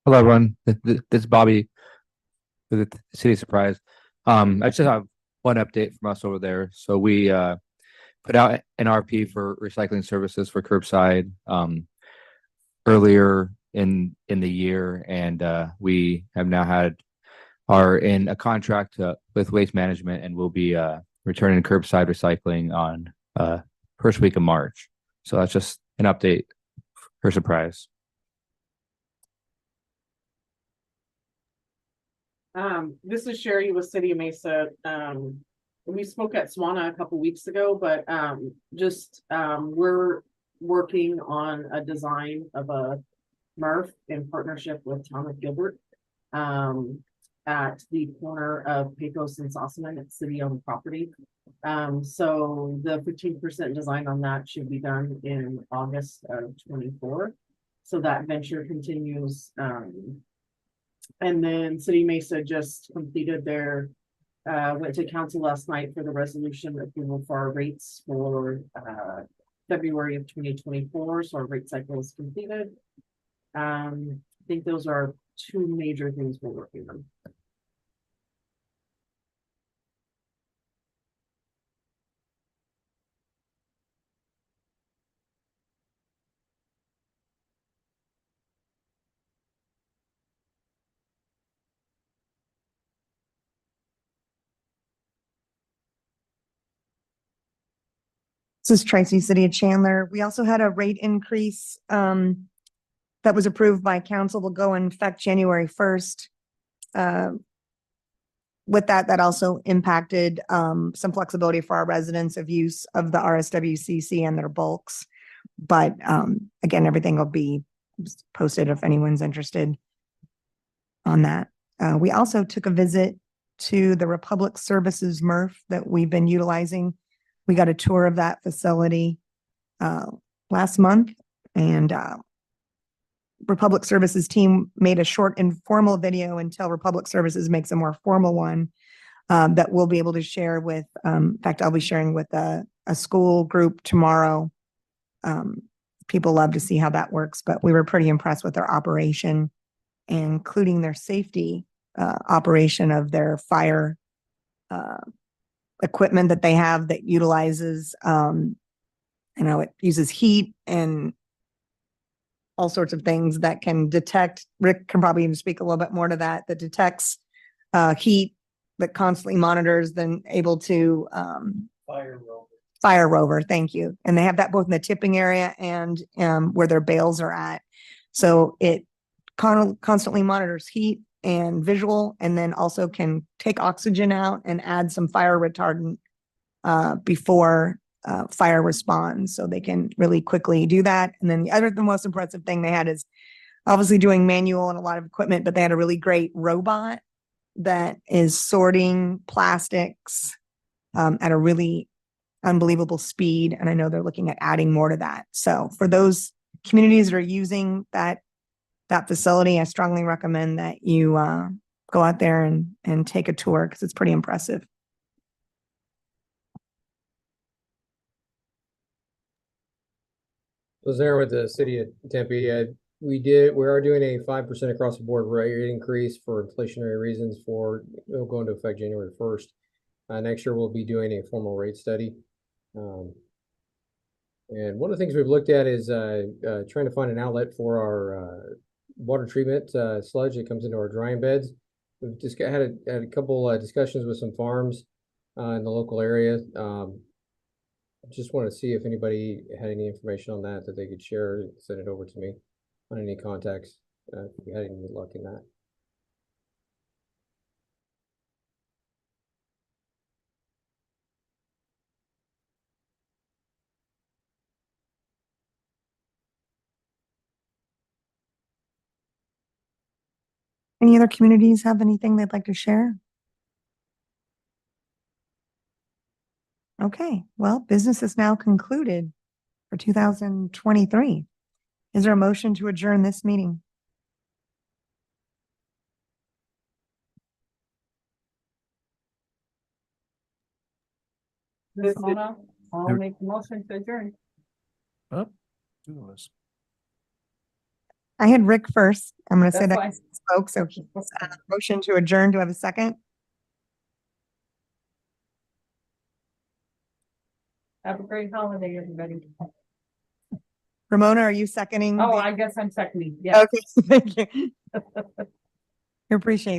Hello, everyone. This is Bobby with the City Surprise. I just have one update from us over there. So we put out an RP for recycling services for curbside earlier in the year, and we have now are in a contract with Waste Management, and we'll be returning curbside recycling on first week of March. So that's just an update for Surprise. This is Sherry with City of Mesa. We spoke at SWANA a couple weeks ago, but we're working on a design of a MRF in partnership with Town of Gilbert at the corner of Pecos and Sossaman at city-owned property. So the 15% design on that should be done in August of 24. So that venture continues. And then City Mesa just completed their went to council last night for the resolution approval for our rates for February of 2024. So our rate cycle is completed. I think those are two major things we're working on. This is Tracy, City of Chandler. We also had a rate increase that was approved by council, will go in effect January 1st. With that also impacted some flexibility for our residents of use of the RSWCC and their bulks. But again, everything will be posted if anyone's interested on that. We also took a visit to the Republic Services MRF that we've been utilizing. We got a tour of that facility last month, and Republic Services team made a short informal video until Republic Services makes a more formal one that we'll be able to share with, in fact, I'll be sharing with a school group tomorrow. People love to see how that works, but we were pretty impressed with their operation, including their safety operation of their fire equipment that they have that utilizes, it uses heat and all sorts of things that can detect. Rick can probably even speak a little bit more to that detects heat, that constantly monitors, then able to Fire Rover, thank you. And they have that both in the tipping area and where their bales are at. So it constantly monitors heat and visual, and then also can take oxygen out and add some fire retardant before fire responds. So they can really quickly do that. And then the most impressive thing they had is obviously doing manual and a lot of equipment, but they had a really great robot that is sorting plastics at a really unbelievable speed. And I know they're looking at adding more to that. So for those communities that are using that facility, I strongly recommend that you go out there and take a tour because it's pretty impressive. Was there with the city of Tempe, we are doing a 5% across the board rate increase for inflationary reasons it'll go into effect January 1st. Next year, we'll be doing a formal rate study. And one of the things we've looked at is trying to find an outlet for our water treatment sludge that comes into our drying beds. We've just had a couple discussions with some farms in the local area. Just want to see if anybody had any information on that they could share, send it over to me on any contacts, if we had any luck in that. Any other communities have anything they'd like to share? Okay, well, business is now concluded for 2023. Is there a motion to adjourn this meeting? Ms. Mona, I'll make the motion to adjourn. I had Rick first. I'm going to say That's that fine. he spoke, so motion to adjourn. Do I have a second? Have a great holiday, everybody. Ramona, are you seconding? Oh, the- I guess I'm seconding. Yeah. Okay, thank you. I appreciate